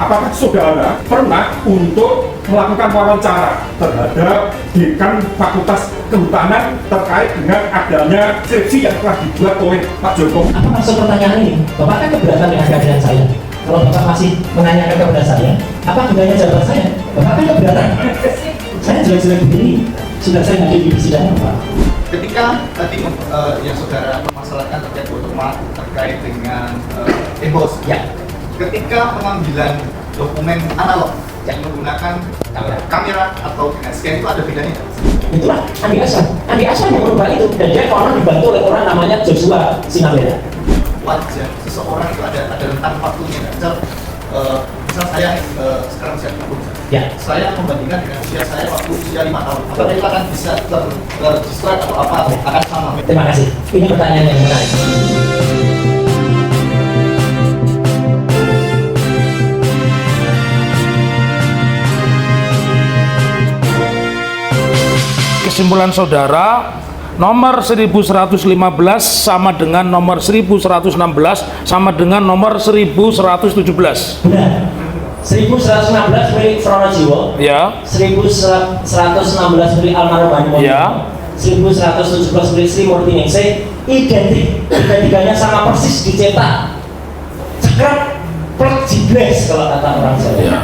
apakah saudara pernah untuk melakukan wawancara terhadap dekan Fakultas Kehutanan terkait dengan adanya skripsi yang telah dibuat oleh Pak Jokowi? Apa maksud pertanyaan ini? Bapak kan keberatan dengan kehadiran saya. Kalau Bapak masih menanyakan kepada saya, apa gunanya jawaban saya? Bapak kan keberatan. Saya jelas-jelas begini, sudah saya hadir di persidangan, Pak. Ketika tadi yang saudara permasalahkan terkait watermark terkait dengan EBOS, Ya. ketika pengambilan dokumen analog yang menggunakan kamera atau dengan scan itu ada bedanya nggak? Itulah Andi Hasan yang merubah itu, dan dia konon dibantu oleh orang namanya Joshua Sinabela. Wajar seseorang itu ada rentang waktunya. Misal saya sekarang usia 30, Ya. saya membandingkan dengan usia saya waktu usia 5 tahun. Apakah itu akan bisa terregister atau apa akan sama? Terima kasih. Ini pertanyaan yang menarik. Kesimpulan saudara, nomor 1115 sama dengan nomor 1116 sama dengan nomor 1117. Benar. 1116 milik Pronojiwo, Ya, 1116 milik Almarhum Bani Mono, Ya. 1117 milik Sri Murti Ningsih, identik, tiga-tiganya sama persis dicetak. Cekrek, plek, jibles kalau kata orang Jawa. Ya.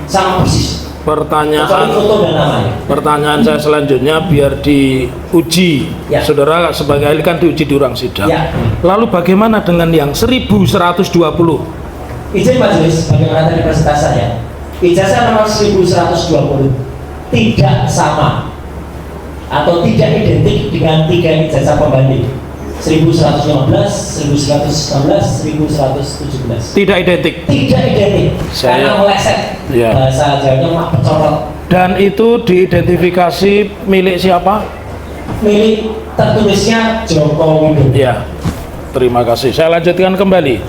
Sama persis. Kecuali Pertanyaan foto dan namanya. pertanyaan saya selanjutnya biar diuji. Ya. Saudara sebagai ahli kan diuji di ruang sidang. Ya. Lalu bagaimana dengan yang 1120? Izin majelis, bagaimana tadi presentasi saya? Ijazah nomor 1120 tidak sama atau tidak identik dengan tiga ijazah pembanding 1115, 1116, 1117. Tidak identik. Tidak identik karena meleset. Ya. Bahasa Jawanya mak pecorot. Dan itu diidentifikasi milik siapa? Milik tertulisnya Joko Widodo. Ya. Terima kasih. Saya lanjutkan kembali.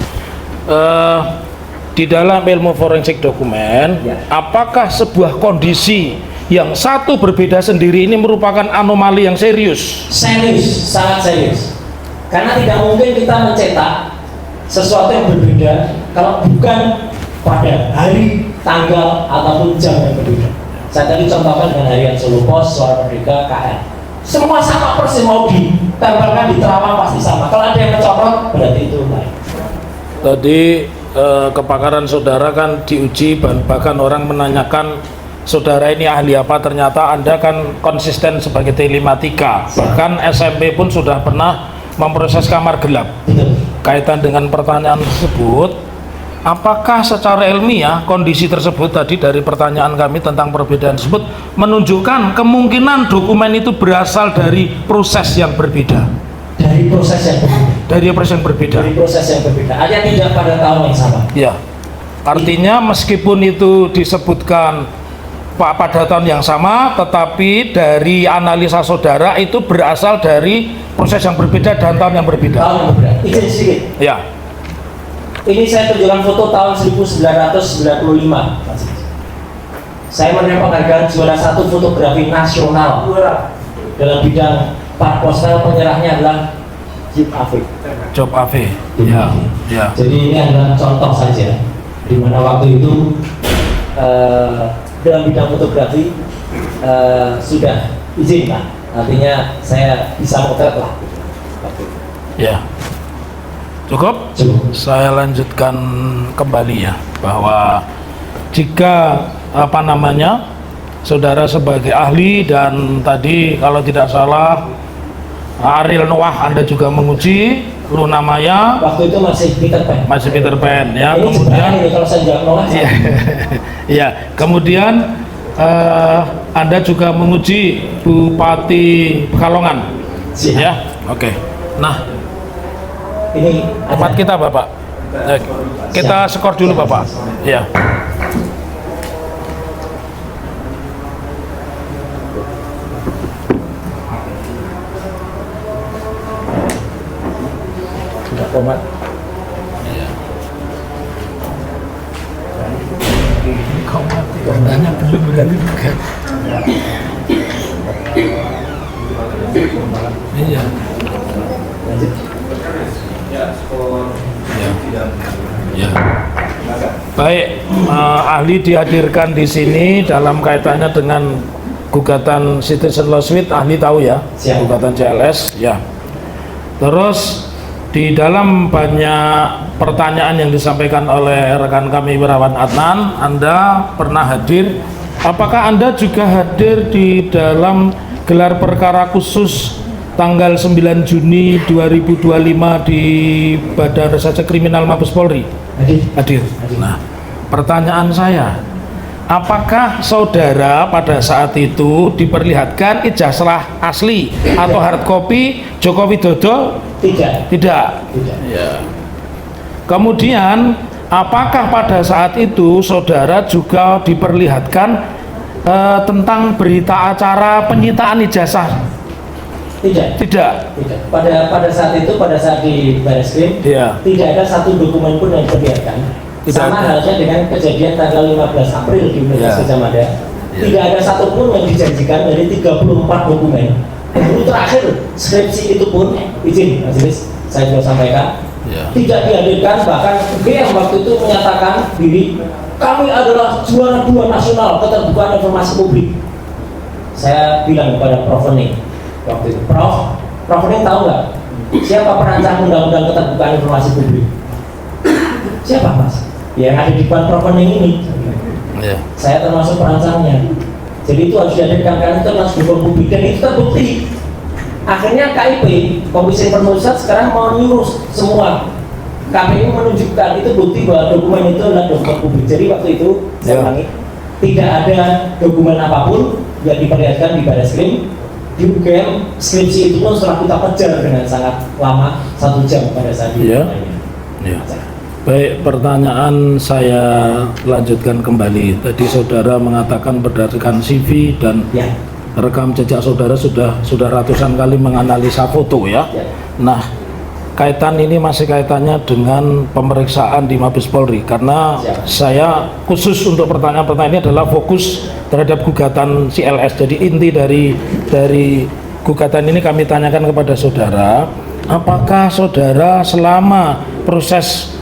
Di dalam ilmu forensik dokumen, Ya. apakah sebuah kondisi yang satu berbeda sendiri ini merupakan anomali yang serius? Serius, sangat serius. Karena tidak mungkin kita mencetak sesuatu yang berbeda kalau bukan pada hari, tanggal, ataupun jam yang berbeda. Saya tadi contohkan dengan harian Solo Pos, Suara Merdeka, KL. Semua sama persis, mau ditempelkan di terawang pasti sama. Kalau ada yang mencoplok, berarti itu lain. Tadi kepakaran saudara kan diuji, bahkan orang menanyakan saudara ini ahli apa, ternyata Anda kan konsisten sebagai telematika. Bahkan SMP pun sudah pernah memproses kamar gelap. Betul. Kaitan dengan pertanyaan tersebut, apakah secara ilmiah kondisi tersebut tadi dari pertanyaan kami tentang perbedaan tersebut menunjukkan kemungkinan dokumen itu berasal dari proses yang berbeda? Dari proses yang berbeda. Dari proses yang berbeda. Dari proses yang berbeda. Ada tidak pada tahun yang sama. Ya, artinya meskipun itu disebutkan pada tahun yang sama, tetapi dari analisa saudara itu berasal dari proses yang berbeda dan tahun yang berbeda. Tahun yang berbeda. Izin sedikit. Ya, Ini saya tunjukkan foto tahun 1995. Saya menerima penghargaan juara 1 fotografi nasional dalam bidang part postal, penyerahnya adalah Job Afif. Job AV. Ya, ya. Jadi ini adalah contoh saja di mana waktu itu dalam bidang fotografi sudah izin Pak. Artinya saya bisa potret lah. Ya. Cukup? Cukup. Saya lanjutkan kembali ya, bahwa jika saudara sebagai ahli dan tadi kalau tidak salah Ariel Noah Anda juga menguji, Luna Maya Waktu itu masih Peter Pan. masih Peter Pan ya. Ini Kemudian ini kalau saya jawab Noah. ya, ya. Kemudian Anda juga menguji Bupati Pekalongan. Siap. Ya, oke. Nah, Ini tempat kita Bapak. Kita skor dulu Bapak. Ya. Sudah komat. Komatnya belum berani bukan. Iya. Lanjut. Ya, skor Ya. Ya. Baik, ahli dihadirkan di sini dalam kaitannya dengan gugatan citizen lawsuit. Ahli tahu ya, Siap. gugatan CLS ya. Terus di dalam banyak pertanyaan yang disampaikan oleh rekan kami Wirawan Adnan, Anda pernah hadir. Apakah Anda juga hadir di dalam gelar perkara khusus tanggal 9 Juni 2025 di Badan Reserse Kriminal Mabes Polri? Hadir. Nah, pertanyaan saya, apakah saudara pada saat itu diperlihatkan ijazah asli atau hard copy Joko Widodo? Tidak. Tidak. Ya. Kemudian, apakah pada saat itu saudara juga diperlihatkan tentang berita acara penyitaan ijazah? Tidak. Tidak. Tidak. Pada saat itu, pada saat di Barreskrim, Iya. tidak ada satu dokumen pun yang diperlihatkan. Tidak Sama ada. halnya dengan kejadian tanggal 15 April di Universitas Iya. Gadjah Mada. Iya. Tidak ada satupun yang dijanjikan dari 34 dokumen. Lalu terakhir skripsi itu pun, izin majelis, saya juga sampaikan, Iya. tidak dihadirkan. Bahkan BM waktu itu menyatakan diri, kami adalah juara 2 nasional keterbukaan informasi publik. Saya bilang kepada Prof. Hening waktu itu, Prof. Hening tahu nggak siapa perancang undang-undang keterbukaan informasi publik? Siapa mas? Yang ada di depan Prof. Hening ini. Ya. Saya termasuk perancangnya. Jadi itu harus dihadirkan karena itu harus hukum publik dan itu terbukti. Akhirnya KIP, Komisi Penulisan sekarang mau nyuruh semua. KPU menunjukkan itu bukti bahwa dokumen itu adalah dokumen publik. Jadi waktu itu saya Ya. ulangi, tidak ada dokumen apapun yang diperlihatkan di Barreskrim. Di UGM skripsi itu pun setelah kita kejar dengan sangat lama, 1 jam pada saat itu. Ya. Ya. Baik, pertanyaan saya lanjutkan kembali. Tadi saudara mengatakan berdasarkan CV dan Ya. rekam jejak saudara sudah ratusan kali menganalisa foto ya. Ya. Nah, kaitan ini masih kaitannya dengan pemeriksaan di Mabes Polri karena Siap. saya khusus untuk pertanyaan-pertanyaan ini adalah fokus terhadap gugatan CLS. Jadi inti dari gugatan ini kami tanyakan kepada saudara, apakah saudara selama proses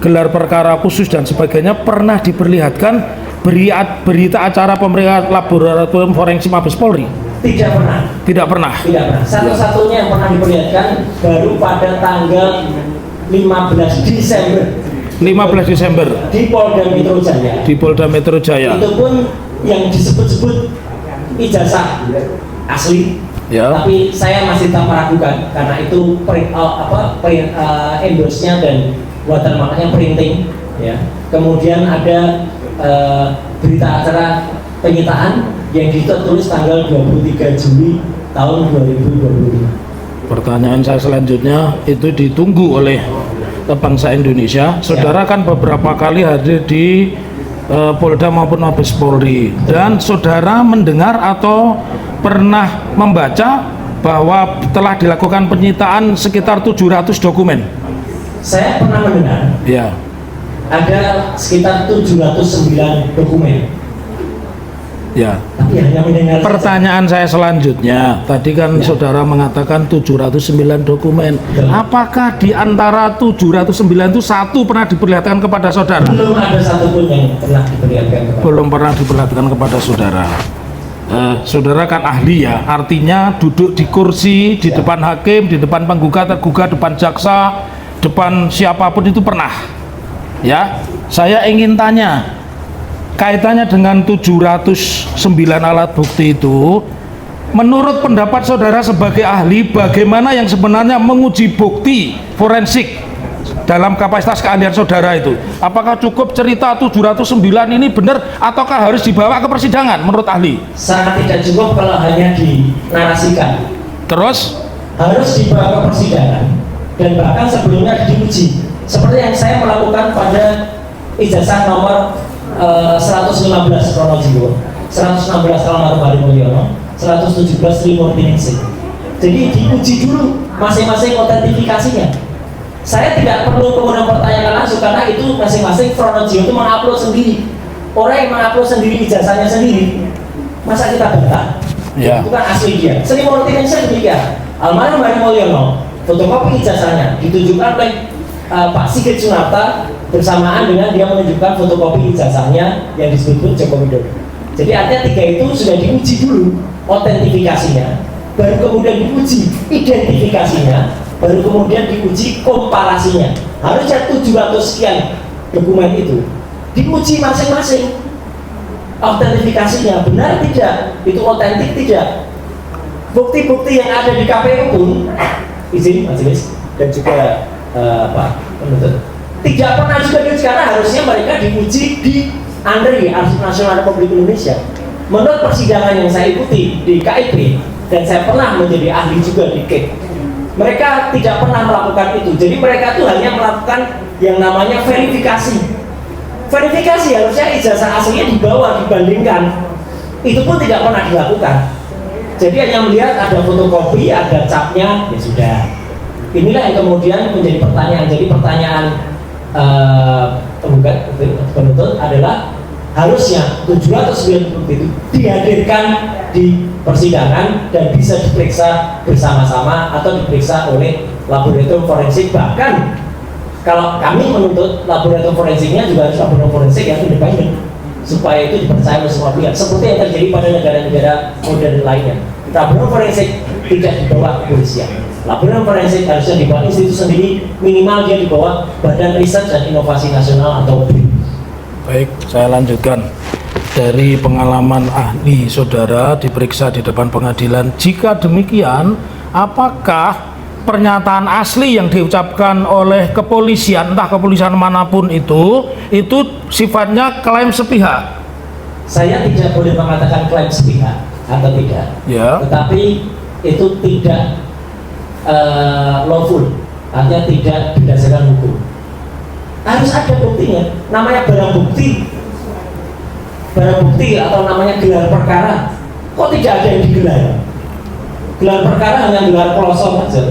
gelar perkara khusus dan sebagainya pernah diperlihatkan berita acara pemeriksaan laboratorium forensik Mabes Polri? Tidak pernah. Tidak pernah. Tidak pernah. Satu-satunya yang pernah diperlihatkan baru pada tanggal 15 Desember 15 Desember di Polda Metro Jaya. di Polda Metro Jaya. Itu pun yang disebut-sebut ijazah asli. Ya. Tapi saya masih tak meragukan karena itu endorse-nya dan watermark-nya printing ya. Kemudian ada berita acara penyitaan yang ditulis tanggal 23 Juli tahun 2025. Pertanyaan saya selanjutnya itu ditunggu oleh bangsa Indonesia. Saudara kan beberapa kali hadir di Polda maupun Mabes Polri dan saudara mendengar atau pernah membaca bahwa telah dilakukan penyitaan sekitar 700 dokumen. Saya pernah mendengar Ya. ada sekitar 709 dokumen. Ya. Tapi hanya mendengar. Pertanyaan saya selanjutnya, tadi kan saudara mengatakan 709 dokumen. Apakah di antara 709 itu satu pernah diperlihatkan kepada saudara? Belum ada satupun yang pernah diperlihatkan kepada. Belum pernah diperlihatkan kepada saudara. Saudara kan ahli ya, artinya duduk di kursi, di depan hakim, di depan penggugat, tergugat, depan jaksa, depan siapapun itu pernah. Ya, saya ingin tanya, kaitannya dengan 709 alat bukti itu, menurut pendapat saudara sebagai ahli, bagaimana yang sebenarnya menguji bukti forensik dalam kapasitas keahlian saudara itu? Apakah cukup cerita 709 ini benar ataukah harus dibawa ke persidangan menurut ahli? Sangat tidak cukup kalau hanya dinarasikan. Terus? Harus dibawa ke persidangan dan bahkan sebelumnya diuji. Seperti yang saya melakukan pada ijazah nomor 115 Pronojiwo, 116 almarhum Hari Mulyono, 117 Sri Murtiningsih. Jadi diuji dulu masing-masing autentifikasinya. Saya tidak perlu kemudian pertanyakan langsung karena itu masing-masing Pronojiwo itu mengupload sendiri. Orang yang mengupload sendiri ijazahnya sendiri, masa kita bantah? Ya. Itu kan asli dia. Sri Murtiningsih demikian. Almarhum Hari Mulyono, fotokopi ijazahnya ditunjukkan oleh Pak Sigit Sunarta bersamaan dengan dia menunjukkan fotokopi ijazahnya yang disebut Joko Widodo. Jadi artinya 3 itu sudah diuji dulu otentifikasinya, baru kemudian diuji identifikasinya, baru kemudian diuji komparasinya. Harusnya 700 sekian dokumen itu diuji masing-masing otentifikasinya, benar tidak, itu otentik tidak. Bukti-bukti yang ada di KPU pun, izin majelis dan juga penuntut, tidak pernah juga diuji karena harusnya mereka diuji di ANRI, Arsip Nasional Republik Indonesia. Menurut persidangan yang saya ikuti di KIP dan saya pernah menjadi ahli juga di KIP, mereka tidak pernah melakukan itu. Jadi mereka itu hanya melakukan yang namanya verifikasi. Verifikasi harusnya ijazah aslinya dibawa dibandingkan, itu pun tidak pernah dilakukan. Jadi hanya melihat ada fotokopi, ada capnya, ya sudah. Inilah yang kemudian menjadi pertanyaan. Jadi pertanyaan penuntut adalah harusnya 790 bukti itu dihadirkan di persidangan dan bisa diperiksa bersama-sama atau diperiksa oleh laboratorium forensik. Bahkan kalau kami menuntut laboratorium forensiknya juga harus laboratorium forensik yang independen supaya itu dipercaya oleh semua pihak, seperti yang terjadi pada negara-negara modern lainnya. Laboratorium forensik tidak di bawah kepolisian. Laboratorium forensik harusnya di bawah institusi sendiri, minimal dia di bawah Badan Riset dan Inovasi Nasional atau BRIN. Baik, saya lanjutkan. Dari pengalaman ahli saudara diperiksa di depan pengadilan, jika demikian, apakah pernyataan asli yang diucapkan oleh kepolisian, entah kepolisian manapun itu sifatnya klaim sepihak? Saya tidak boleh mengatakan klaim sepihak atau tidak, ya. Tetapi itu tidak lawful, artinya tidak berdasarkan hukum. Harus ada buktinya, namanya barang bukti atau namanya gelar perkara. Kok tidak ada yang digelar? Gelar perkara hanya gelar pelosok saja.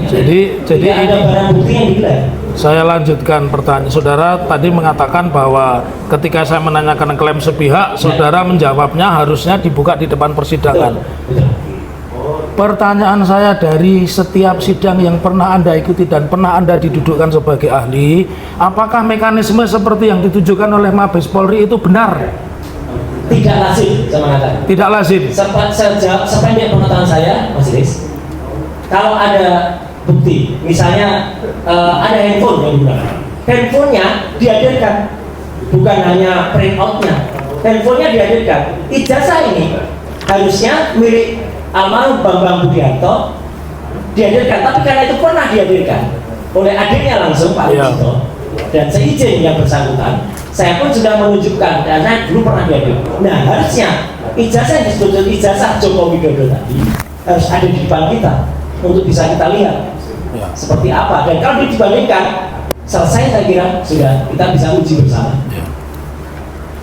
Jadi ada barang bukti yang digelar. Saya lanjutkan pertanyaan. Saudara tadi mengatakan bahwa ketika saya menanyakan klaim sepihak, saudara menjawabnya harusnya dibuka di depan persidangan. Betul. Pertanyaan saya, dari setiap sidang yang pernah Anda ikuti dan pernah Anda didudukkan sebagai ahli, apakah mekanisme seperti yang ditujukan oleh Mabes Polri itu benar? Tidak lazim, saya mengatakan. Tidak lazim. Sependek pengetahuan saya, Mas Riz, kalau ada bukti, misalnya ada handphone yang digunakan, handphonenya dihadirkan, bukan hanya print outnya, handphonenya dihadirkan. Ijazah ini harusnya milik almarhum Bambang Budianto dihadirkan, tapi karena itu pernah dihadirkan oleh adiknya langsung Pak Rujito, dan seizin yang bersangkutan, saya pun sudah menunjukkan karena dulu pernah dihadirkan. Nah, harusnya ijazah yang disebut ijazah Joko Widodo tadi harus ada di depan kita untuk bisa kita lihat seperti apa, dan kalau dibandingkan selesai, saya kira sudah kita bisa uji bersama.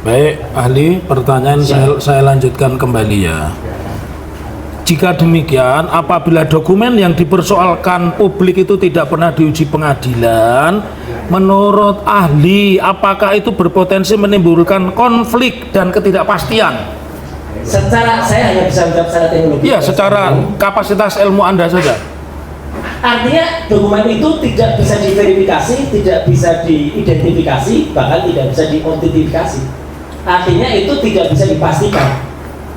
Baik, ahli, pertanyaan saya lanjutkan kembali ya. Jika demikian, apabila dokumen yang dipersoalkan publik itu tidak pernah diuji pengadilan, menurut ahli, apakah itu berpotensi menimbulkan konflik dan ketidakpastian? Secara, saya hanya bisa menjawab secara teknologi. Iya, secara kapasitas ilmu Anda saja. Artinya dokumen itu tidak bisa diverifikasi, tidak bisa diidentifikasi, bahkan tidak bisa diautentifikasi. Artinya itu tidak bisa dipastikan.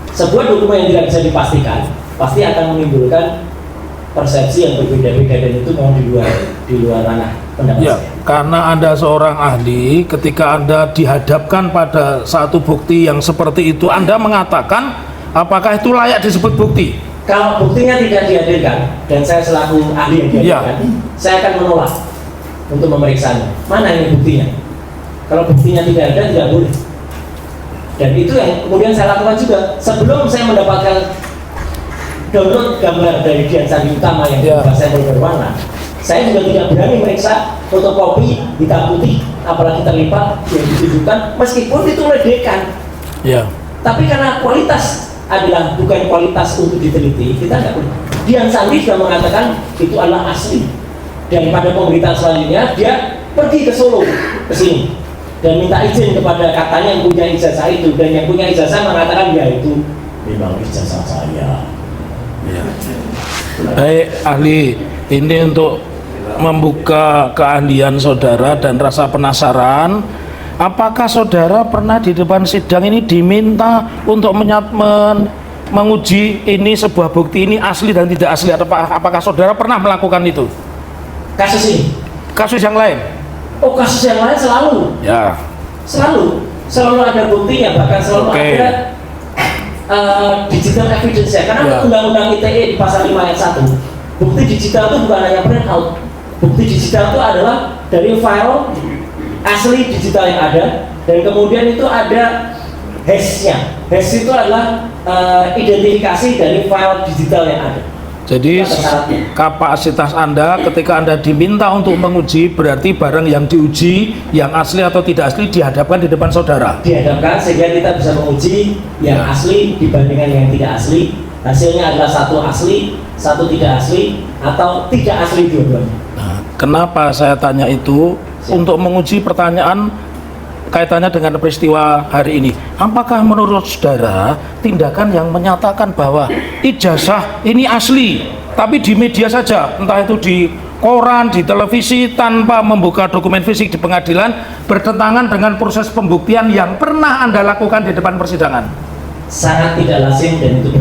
Sebuah dokumen yang tidak bisa dipastikan pasti akan menimbulkan persepsi yang berbeda-beda, dan itu mau di luar ranah pendapat Ya, saya. karena Anda seorang ahli, ketika Anda dihadapkan pada satu bukti yang seperti itu, Anda mengatakan apakah itu layak disebut bukti? Kalau buktinya tidak dihadirkan, dan saya selaku ahli yang dihadirkan, saya akan menolak untuk memeriksanya. Mana ini buktinya? Kalau buktinya tidak ada, tidak boleh. Dan itu yang kemudian saya lakukan juga. Sebelum saya mendapatkan download gambar dari Dian Sandi Utama yang saya berwarna, saya juga tidak berani meriksa fotokopi hitam putih, apalagi terlipat yang ditujukan, meskipun itu ledekan. Tapi karena kualitas adalah bukan kualitas untuk diteliti, kita tidak boleh. Dian Sandi sudah mengatakan itu adalah asli, dan pada pemberitaan selanjutnya dia pergi ke Solo, ke sini, dan minta izin kepada katanya yang punya ijazah itu, dan yang punya ijazah mengatakan ya itu memang ijazah saya. Baik, ahli, ini untuk membuka keahlian saudara dan rasa penasaran. Apakah saudara pernah di depan sidang ini diminta untuk menguji ini sebuah bukti ini asli dan tidak asli? Apakah saudara pernah melakukan itu? Kasus ini? Kasus yang lain? Oh, kasus yang lain selalu? Ya. Selalu ada buktinya, bahkan selalu ada digital evidence ya. Karena Undang-Undang ITE di pasal 5 ayat 1, bukti digital itu bukan hanya print out. Bukti digital itu adalah dari file asli digital yang ada, dan kemudian itu ada hash-nya. Hash itu adalah identifikasi dari file digital yang ada. Jadi kapasitas Anda ketika Anda diminta untuk menguji, berarti barang yang diuji yang asli atau tidak asli dihadapkan di depan saudara. Dihadapkan sehingga kita bisa menguji yang asli dibandingkan yang tidak asli. Hasilnya adalah satu asli, satu tidak asli, atau tidak asli dua-duanya. Nah, kenapa saya tanya itu? Untuk menguji pertanyaan kaitannya dengan peristiwa hari ini. Apakah menurut saudara tindakan yang menyatakan bahwa ijazah ini asli tapi di media saja, entah itu di koran, di televisi, tanpa membuka dokumen fisik di pengadilan, bertentangan dengan proses pembuktian yang pernah Anda lakukan di depan persidangan? Sangat tidak lazim dan itu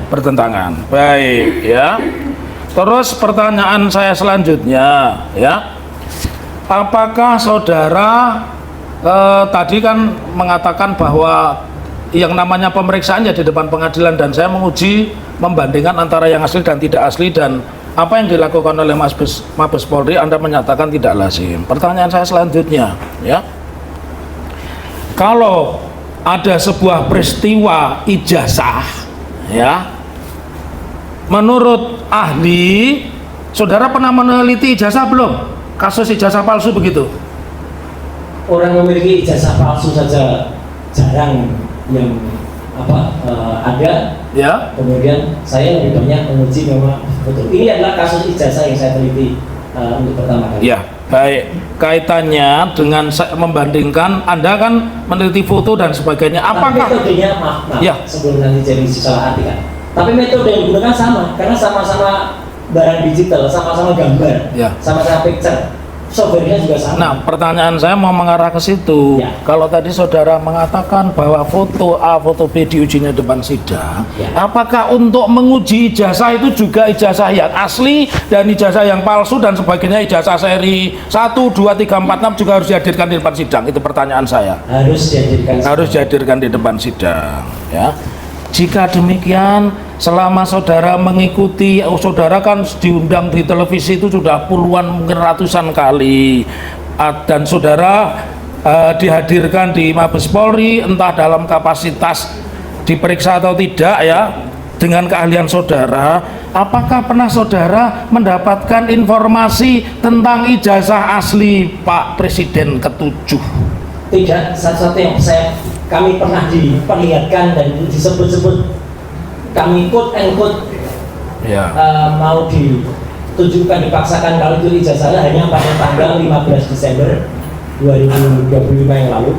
bertentangan. Baik ya. Terus pertanyaan saya selanjutnya ya, apakah saudara tadi kan mengatakan bahwa yang namanya pemeriksaan ya di depan pengadilan, dan saya menguji membandingkan antara yang asli dan tidak asli, dan apa yang dilakukan oleh Mabes Polri Anda menyatakan tidak lazim. Pertanyaan saya selanjutnya ya, kalau ada sebuah peristiwa ijazah ya, menurut ahli, saudara pernah meneliti ijazah belum? Kasus ijazah palsu begitu? Orang memiliki ijazah palsu saja jarang yang ada ya. Kemudian saya lebih banyak menguji memang betul. Ini adalah kasus ijazah yang saya teliti untuk pertama kali. Ya, baik. Kaitannya dengan membandingkan, Anda kan meneliti foto dan sebagainya. Apakah metodenya maaf ya, sebelum nanti jadi salah arti kan? Tapi metode yang digunakan sama, karena sama-sama barang digital, sama-sama gambar, ya, sama-sama picture. Software-nya juga sama. Nah, pertanyaan saya mau mengarah ke situ. Ya. Kalau tadi saudara mengatakan bahwa foto A, foto B diujinya depan sidang, ya, apakah untuk menguji ijazah itu juga ijazah yang asli dan ijazah yang palsu dan sebagainya, ijazah seri 1, 2, 3, 4, 6 juga harus dihadirkan di depan sidang? Itu pertanyaan saya. Harus dihadirkan di depan sidang, ya. Jika demikian, selama saudara mengikuti, saudara kan diundang di televisi itu sudah puluhan, mungkin ratusan kali, dan saudara dihadirkan di Mabes Polri, entah dalam kapasitas diperiksa atau tidak ya, dengan keahlian saudara, apakah pernah saudara mendapatkan informasi tentang ijazah asli Pak Presiden ke-7? Tidak, satu-satu yang kami pernah diperlihatkan dan disebut-sebut, kami quote and quote ya, mau ditunjukkan, dipaksakan kalau itu ijazahnya hanya pada tanggal 15 Desember 2025 yang lalu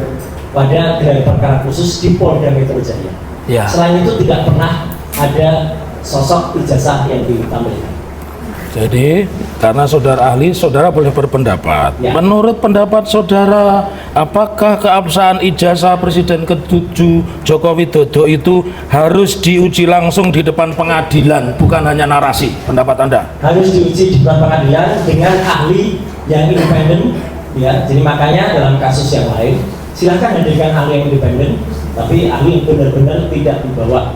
pada gelar perkara khusus di Polda Metro Jaya. Ya. Selain itu tidak pernah ada sosok ijazah yang ditampilkan. Jadi karena saudara ahli, saudara boleh berpendapat. Ya. Menurut pendapat saudara, apakah keabsahan ijazah Presiden ke-7 Joko Widodo itu harus diuji langsung di depan pengadilan, bukan hanya narasi? Pendapat Anda? Harus diuji di depan pengadilan dengan ahli yang independen. Ya, jadi makanya dalam kasus yang lain silakan hadirkan ahli yang independen, tapi ahli yang benar-benar tidak dibawa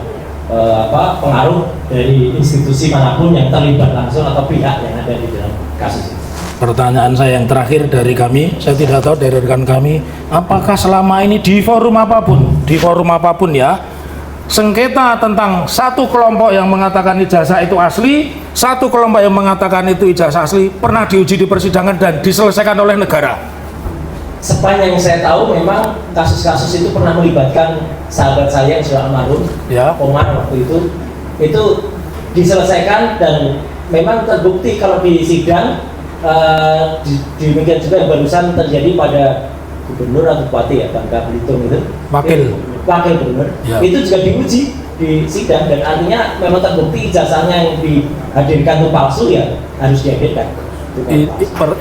pengaruh dari institusi manapun yang terlibat langsung atau pihak yang ada di dalam kasus ini. Pertanyaan saya yang terakhir dari kami, saya tidak tahu dari rekan kami, apakah selama ini di forum apapun ya, sengketa tentang satu kelompok yang mengatakan ijazah itu asli, satu kelompok yang mengatakan itu ijazah asli, pernah diuji di persidangan dan diselesaikan oleh negara? Sepanjang saya tahu memang kasus-kasus itu pernah melibatkan sahabat saya yang sudah almarhum, ya, Omar waktu itu diselesaikan dan memang terbukti kalau di sidang demikian juga yang barusan terjadi pada gubernur atau bupati ya, Bangka Belitung itu wakil gubernur, ya, itu juga diuji di sidang dan artinya memang terbukti ijazahnya yang dihadirkan itu palsu, ya harus dihadirkan.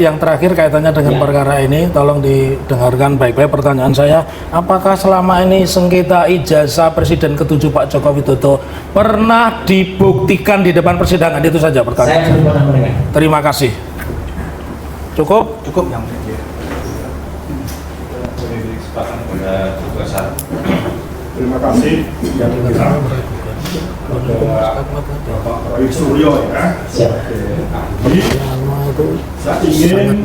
Yang terakhir kaitannya dengan perkara ini, tolong didengarkan baik-baik pertanyaan saya. Apakah selama ini sengketa ijazah Presiden ke-7 Pak Joko Widodo pernah dibuktikan di depan persidangan? Itu saja pertanyaan. Saya belum pernah mendengar. Terima kasih. Cukup? Cukup yang Terima kasih yang mulia kepada Bapak Roy Suryo ya. Ahli, saya ingin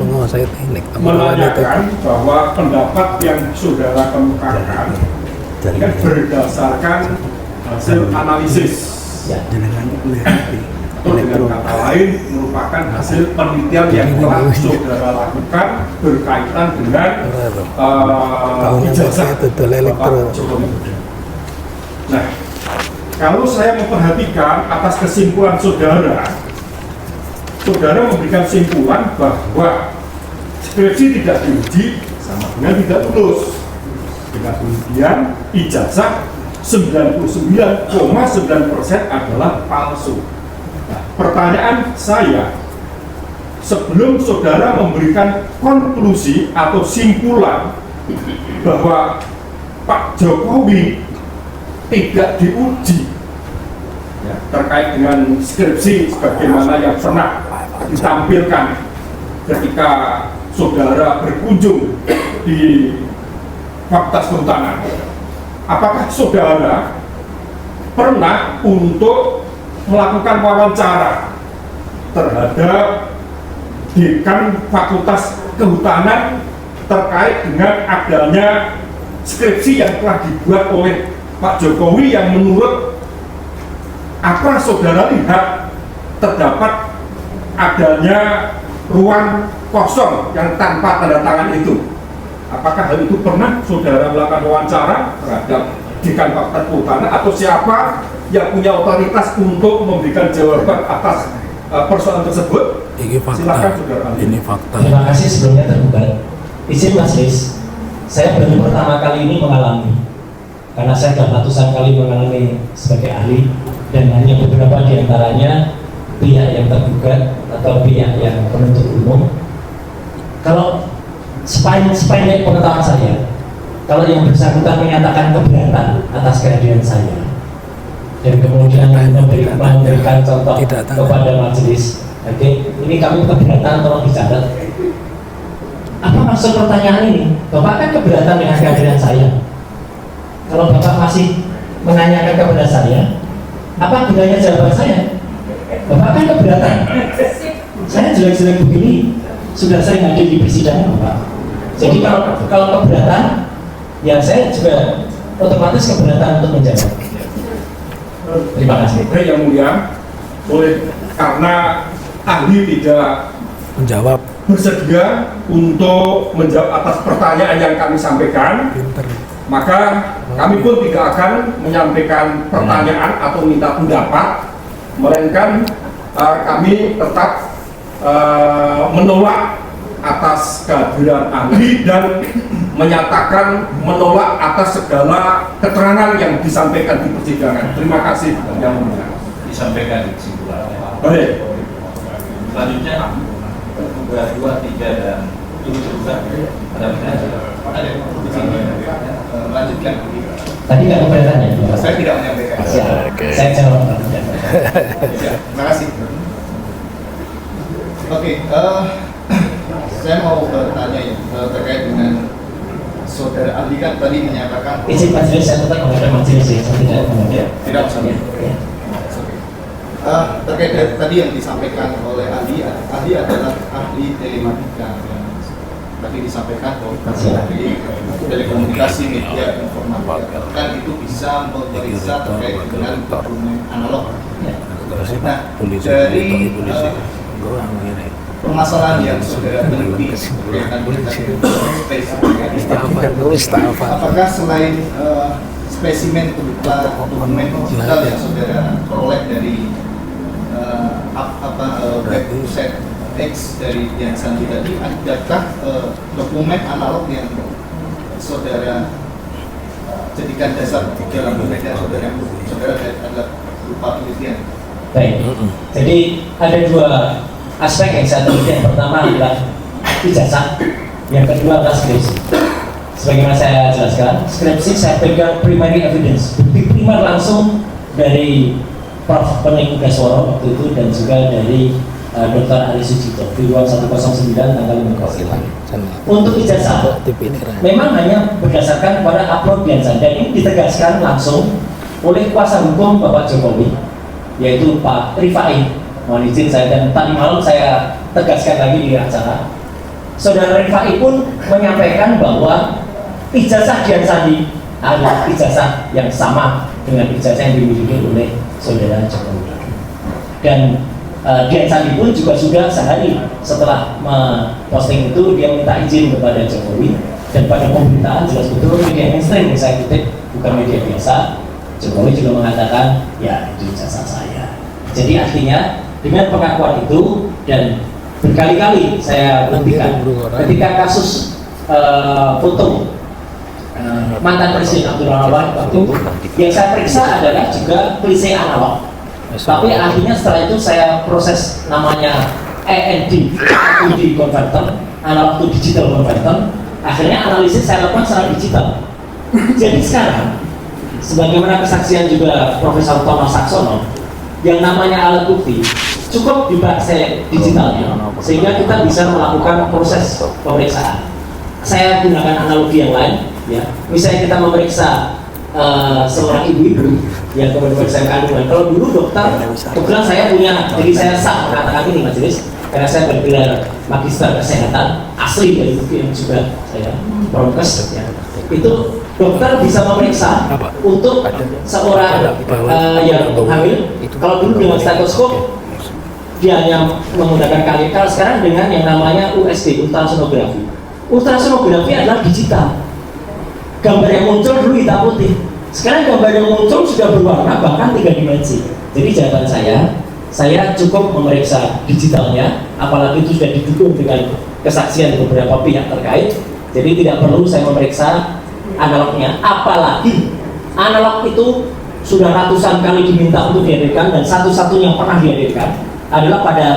menanyakan bahwa pendapat yang saudara kemukakan kan berdasarkan hasil analisis. Atau dengan kata lain merupakan hasil penelitian yang telah saudara lakukan berkaitan dengan ijazah Bapak Joko Widodo. Nah, kalau saya memperhatikan atas kesimpulan saudara memberikan kesimpulan bahwa skripsi tidak diuji sama dengan tidak lulus. Dengan kemudian ijazah 99,9% adalah palsu. Nah, pertanyaan saya, sebelum saudara memberikan konklusi atau simpulan bahwa Pak Jokowi tidak diuji ya, terkait dengan skripsi sebagaimana yang pernah ditampilkan ketika saudara berkunjung di Fakultas Kehutanan, apakah saudara pernah untuk melakukan wawancara terhadap dekan Fakultas Kehutanan terkait dengan adanya skripsi yang telah dibuat oleh Pak Jokowi yang menurut apa saudara lihat terdapat adanya ruang kosong yang tanpa tanda tangan itu? Apakah hal itu pernah saudara melakukan wawancara terhadap dekan Fakultas Kehutanan atau siapa yang punya otoritas untuk memberikan jawaban atas persoalan tersebut? Ini fakta. Silakan saudara. Ini fakta. Terima kasih sebelumnya terbuka. Izin majelis, saya baru pertama kali ini mengalami, karena saya sudah ratusan kali mengalami sebagai ahli, dan hanya beberapa diantaranya pihak yang tergugat atau pihak yang penuntut umum. Kalau sependek pengetahuan saya, kalau yang bersangkutan menyatakan keberatan atas kehadiran saya dan kemudian memberikan contoh kepada majelis, oke, ini kami keberatan, tolong dicatat. Apa maksud pertanyaan ini? Bapak kan keberatan dengan kehadiran saya. Kalau Bapak masih menanyakan kepada saya, apa gunanya jawaban saya? Bapak kan keberatan. Saya jelek-jelek begini sudah sering hadir di persidangan, Bapak. Jadi kalau keberatan, ya saya juga otomatis keberatan untuk menjawab. Terima kasih. Baik yang mulia, boleh karena ahli tidak Menjawab. bersedia untuk menjawab atas pertanyaan yang kami sampaikan, maka kami pun tidak akan menyampaikan pertanyaan atau minta pendapat, melainkan kami tetap menolak atas kehadiran ahli dan menyatakan menolak atas segala keterangan yang disampaikan di persidangan. Terima kasih yang mulia. Disampaikan di kesimpulannya. Baik. Selanjutnya tugas 2, 3 dan 7 juga ada pertanyaan. Lanjutkan. Tadi nggak keberatan ya? Saya tidak menyampaikan. Saya jawab. Terima kasih. Oke, saya mau bertanya ya, terkait dengan saudara ahli kan tadi menyatakan Izin majelis, saya tetap menghadap majelis ya, saya tidak menghadap. tidak usah. Ya. Terkait dari tadi yang disampaikan oleh ahli adalah ahli telematika yang tadi disampaikan bahwa ahli telekomunikasi media informatika kan itu bisa memeriksa terkait dengan dokumen analog. Nah, dari permasalahan yang saudara teliti berkaitan dengan apakah selain spesimen berupa dokumen digital yang saudara peroleh dari website X dari yang Sandi tadi, adakah dokumen analog yang saudara jadikan dasar dalam penelitian saudara adalah berupa penelitian? Baik, jadi ada dua aspek yang saya teliti. Yang pertama adalah ijazah, yang kedua adalah skripsi. Sebagaimana saya jelaskan, skripsi saya pegang primary evidence, bukti primer langsung dari Prof. Pening Gasworo waktu itu dan juga dari Dr. Ari Sujito di ruang 109 tanggal 5 Untuk ijazah memang hanya berdasarkan pada upload Diansan, dan ini ditegaskan langsung oleh kuasa hukum Bapak Jokowi, yaitu Pak Rifai. Mohon izin saya, dan tadi malam saya tegaskan lagi di acara, Saudara Rifai pun menyampaikan bahwa ijazah Diansandi adalah ijazah yang sama dengan ijazah yang dimiliki oleh Saudara Jokowi. Dan Diansandi pun juga sudah sehari setelah posting itu dia minta izin kepada Jokowi, dan pada pemberitaan jelas betul media mainstream yang saya kutip, bukan media biasa. Jokowi juga mengatakan ya itu ijazah saya. Jadi artinya dengan pengakuan itu, dan berkali-kali saya buktikan ketika kasus foto mantan Presiden Abdurrahman Wahid waktu itu, yang saya periksa adalah juga klise analog. Tapi akhirnya setelah itu saya proses namanya AND, to converter, analog to digital converter. Akhirnya analisis saya lakukan secara digital. Jadi sekarang, sebagaimana kesaksian juga Profesor Thomas Saksono, yang namanya alat bukti cukup dibaca digitalnya, sehingga kita bisa melakukan proses pemeriksaan. Saya gunakan analogi yang lain, ya. Misalnya kita memeriksa seorang ibu-ibu yang kemudian saya kandungan. Kalau dulu dokter, kebetulan saya punya, jadi saya sah mengatakan ini majelis, karena saya bergelar magister kesehatan asli dari buku yang juga saya prokes, ya. Itu dokter bisa memeriksa untuk seorang yang hamil. Kalau dulu dengan stetoskop dia hanya menggunakan KLK, sekarang dengan yang namanya USG, ultrasonografi. Ultrasonografi adalah digital. Gambar yang muncul dulu hitam putih, sekarang gambar yang muncul sudah berwarna, bahkan 3 dimensi. Jadi jawaban saya cukup memeriksa digitalnya, apalagi itu sudah didukung dengan kesaksian beberapa pihak terkait. Jadi tidak perlu saya memeriksa analognya, apalagi analog itu sudah ratusan kali diminta untuk dihadirkan, dan satu-satunya yang pernah dihadirkan adalah pada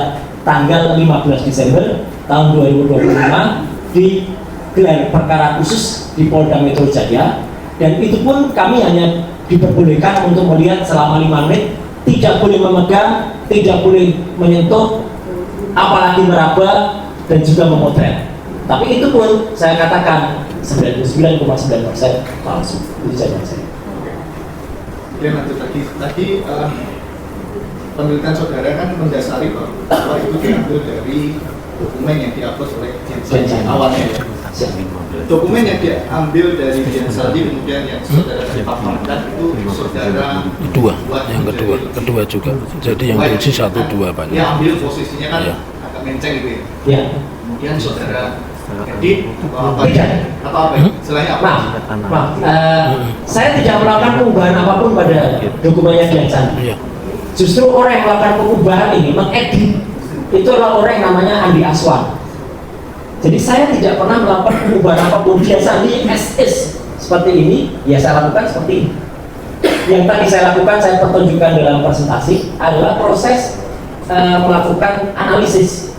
tanggal 15 Desember tahun 2025 di gelar perkara khusus di Polda Metro Jaya, dan itu pun kami hanya diperbolehkan untuk melihat selama 5 menit, tidak boleh memegang, tidak boleh menyentuh, apalagi meraba dan juga memotret. Tapi itu pun saya katakan 99,9% palsu. Itu jawaban saya. Oke, lanjut tadi penelitian saudara kan mendasari bahwa itu diambil dari dokumen yang diupload oleh Diansandi awalnya, ya. Dokumen yang diambil dari Diansandi kemudian yang saudara paparkan itu saudara kedua juga. Jadi yang diuji 1, 2 banyak. Yang ambil posisinya kan Ya. agak menceng gitu ya. Ya. Kemudian saudara edit atau apa ya? Istilahnya apa? Saya tidak melakukan perubahan apapun pada dokumennya Diansandi. Iya. Justru orang yang melakukan perubahan ini, mengedit, itu adalah orang yang namanya Andi Aswan. Jadi saya tidak pernah melakukan perubahan apapun. Diansandi as is seperti ini, ya saya lakukan seperti ini. Yang tadi saya lakukan, saya pertunjukkan dalam presentasi adalah proses melakukan analisis.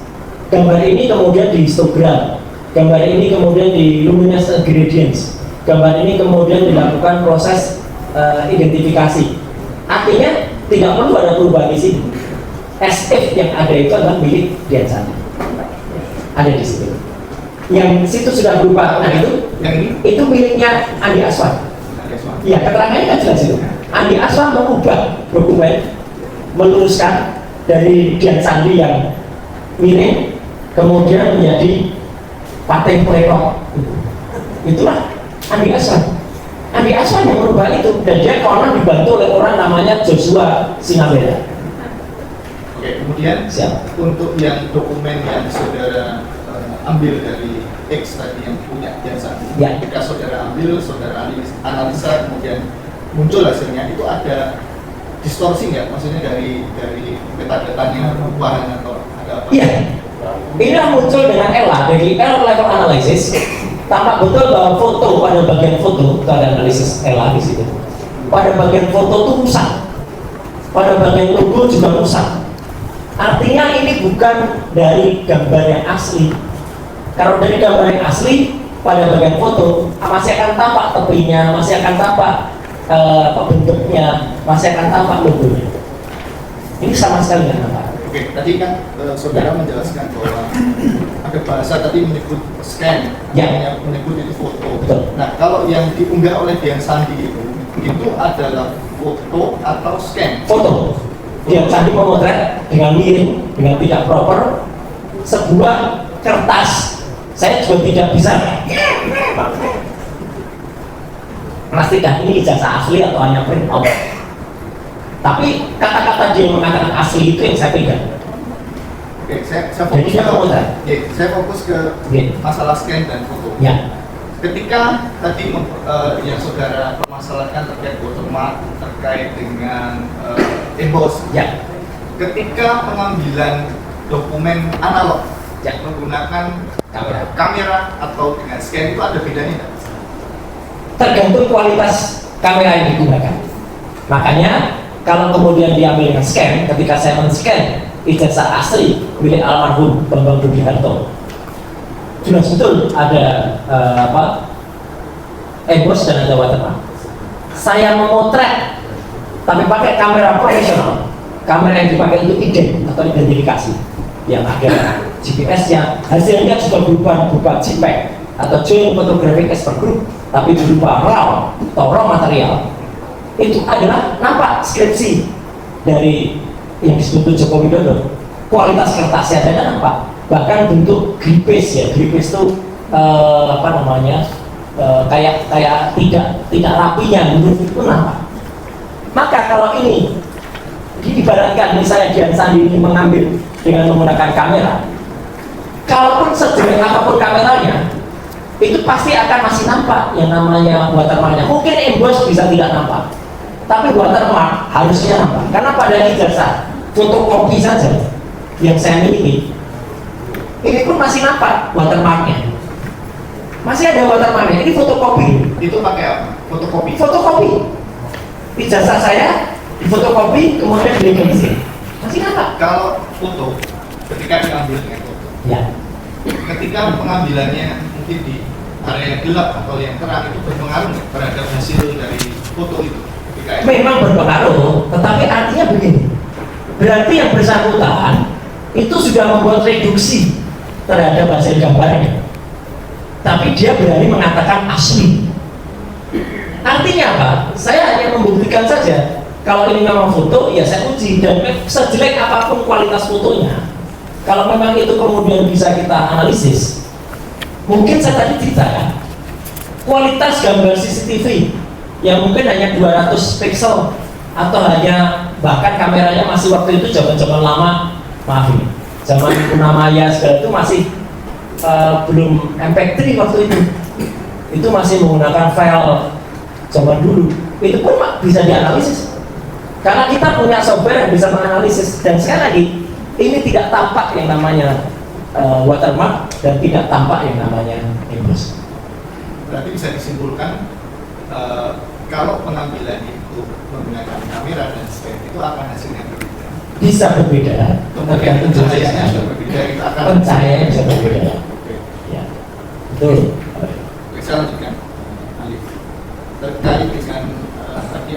Gambar ini kemudian di histogram, gambar ini kemudian di luminescent gradients, gambar ini kemudian dilakukan proses identifikasi. Artinya tidak perlu ada perubahan di sini. SF yang ada itu adalah milik Diansandi, ada di situ. Yang situ sudah berupa, nah yang ini itu miliknya Andi Aswan. Ya, keterangannya kan jelas itu. Andi Aswan mengubah dokumen, meluruskan dari Diansandi yang miring, kemudian menjadi paten pelekor. Itulah Andi Aswan. Andi Aswan yang merubah itu, dan dia konon dibantu oleh orang namanya Joshua Sinabela. Oke, kemudian untuk yang dokumen yang saudara ambil dari X tadi yang punya Diansandi, ya. Ketika saudara ambil, saudara analisa, kemudian muncul hasilnya, itu ada distorsi nggak? Maksudnya dari metadatanya perubahan atau ada apa? Iya. Ini muncul dengan ELA, dari error level analysis. Tampak betul bahwa foto, pada bagian foto itu ada analisis ELA di situ. Pada bagian foto itu rusak, pada bagian logo juga rusak. Artinya ini bukan dari gambar yang asli. Kalau dari gambar yang asli, pada bagian foto masih akan tampak tepinya, masih akan tampak bentuknya, masih akan tampak logonya. Ini sama sekali nggak nampak. Oke, tadi kan saudara menjelaskan bahwa ada bahasa tadi menyebut scan, Ya. menyebut itu foto. Betul. Nah, kalau yang diunggah oleh Dian Sandi itu adalah foto atau scan? Foto. Dia tadi memotret dengan miring, dengan tidak proper sebuah kertas. Saya juga tidak bisa memastikan ini ijazah asli atau hanya print out. Tapi kata-kata dia mengatakan asli itu yang saya pegang. Oke, saya Jadi fokus dia memotret. saya fokus ke Oke. masalah scan dan foto. Ya, Ketika tadi yang saudara permasalahkan terkait watermark, terkait dengan emboss, ya, ketika pengambilan dokumen analog ya. menggunakan Kamera. kamera atau dengan scan itu ada bedanya nggak? Tergantung kualitas kamera yang digunakan. Makanya kalau kemudian diambil dengan scan, ketika saya men-scan ijazah asli milik almarhum Bambang Budiharto, jelas betul ada emboss dan ada watermark. Saya memotret tapi pakai kamera profesional. Kamera yang dipakai itu identifikasi yang ada GPS-nya, hasilnya juga berupa JPEG atau Joint Photographic Expert Group, tapi berupa RAW atau raw material. Itu adalah nampak skripsi dari yang disebut Joko Widodo. Kualitas kertasnya ada nampak, bahkan bentuk gripes ya, gripes itu kayak tidak rapinya, huruf itu nampak. Maka kalau ini diibaratkan misalnya Dian Sandi ini mengambil dengan menggunakan kamera, kalaupun sejelek apapun kameranya, itu pasti akan masih nampak yang namanya watermarknya. Mungkin emboss bisa tidak nampak, tapi watermark harusnya nampak. Karena pada ijazah fotokopi saja yang saya miliki, ini pun masih nampak watermarknya. Masih ada watermarknya. Ini fotokopi. Itu pakai apa? Fotokopi. Fotokopi. Ijazah saya difotokopi kemudian dilegitimasi. Masih nampak. Kalau foto, ketika diambil dengan foto, Ya. ketika pengambilannya mungkin di area yang gelap atau yang terang itu berpengaruh nggak terhadap hasil dari foto itu? Ketika Memang berpengaruh, tetapi artinya begini. Berarti yang bersangkutan itu sudah membuat reduksi terhadap hasil gambarnya. Tapi dia berani mengatakan asli. Artinya apa? Saya hanya membuktikan saja. Kalau ini memang foto, ya saya uji. Dan sejelek apapun kualitas fotonya, kalau memang itu kemudian bisa kita analisis, mungkin saya tadi cerita ya, kualitas gambar CCTV yang mungkin hanya 200 pixel atau hanya bahkan kameranya masih waktu itu zaman-zaman lama, maaf ini, zaman Kunamaya segala itu masih belum MP3 waktu itu masih menggunakan file zaman dulu. Itu pun bisa dianalisis karena kita punya software yang bisa menganalisis. Dan sekali lagi, ini tidak tampak yang namanya watermark dan tidak tampak yang namanya emboss. berarti bisa disimpulkan kalau pengambilan itu menggunakan kamera dan scan itu akan hasilnya berbeda. Bisa berbeda, Kemudian tergantung pencahayaan jenisnya. juga berbeda, itu akan Pencahayaan bisa berbeda. Oke. Ya, betul. Oke, saya lanjutkan. Alif. Terkait dengan tadi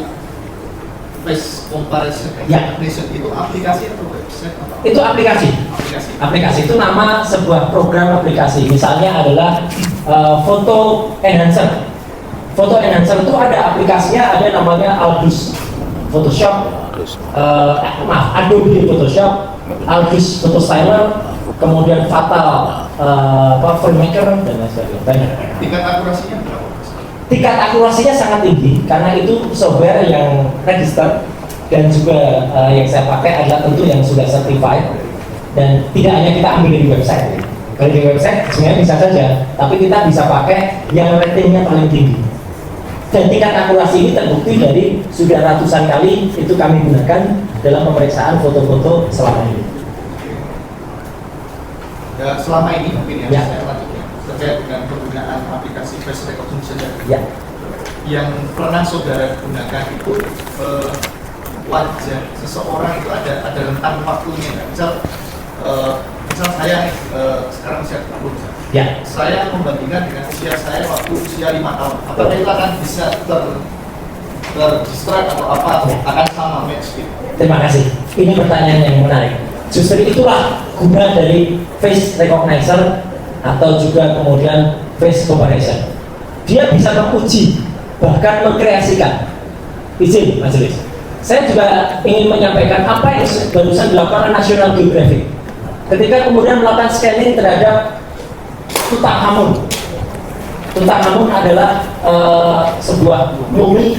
face comparison Ya. itu aplikasi atau website atau Itu aplikasi. aplikasi? Aplikasi itu nama sebuah program aplikasi. Misalnya adalah Photo Enhancer. Photo Enhancer itu ada aplikasinya, ada namanya Aldus Photoshop, Adobe Photoshop, Aldus Photo Styler, kemudian Fatal Filmmaker dan lain sebagainya. Banyak. Tingkat akurasinya berapa? Tingkat akurasinya sangat tinggi karena itu software yang register dan juga yang saya pakai adalah tentu yang sudah certified dan tidak hanya kita ambil dari website. Kalau di website sebenarnya bisa saja, tapi kita bisa pakai yang ratingnya paling tinggi. Dan tingkat akurasi ini terbukti dari sudah ratusan kali itu kami gunakan dalam pemeriksaan foto-foto selama ini. Ya, selama ini mungkin Ya. saya lanjutkan terkait dengan penggunaan aplikasi face recognition Ya, yang pernah saudara gunakan itu wajah seseorang itu ada rentang waktunya nggak? Misal saya sekarang usia 30, Ya. saya membandingkan dengan usia saya waktu usia 5 tahun, apakah itu akan bisa terdistract atau apa, atau akan sama match gitu? Terima kasih. Ini pertanyaan yang menarik. Justru itulah guna dari face recognizer atau juga kemudian face comparison. Dia bisa menguji, bahkan mengkreasikan. Izin, Majelis. Saya juga ingin menyampaikan apa yang barusan dilakukan National Geographic. Ketika kemudian melakukan scanning terhadap Tutankhamun. Tutankhamun adalah sebuah mumi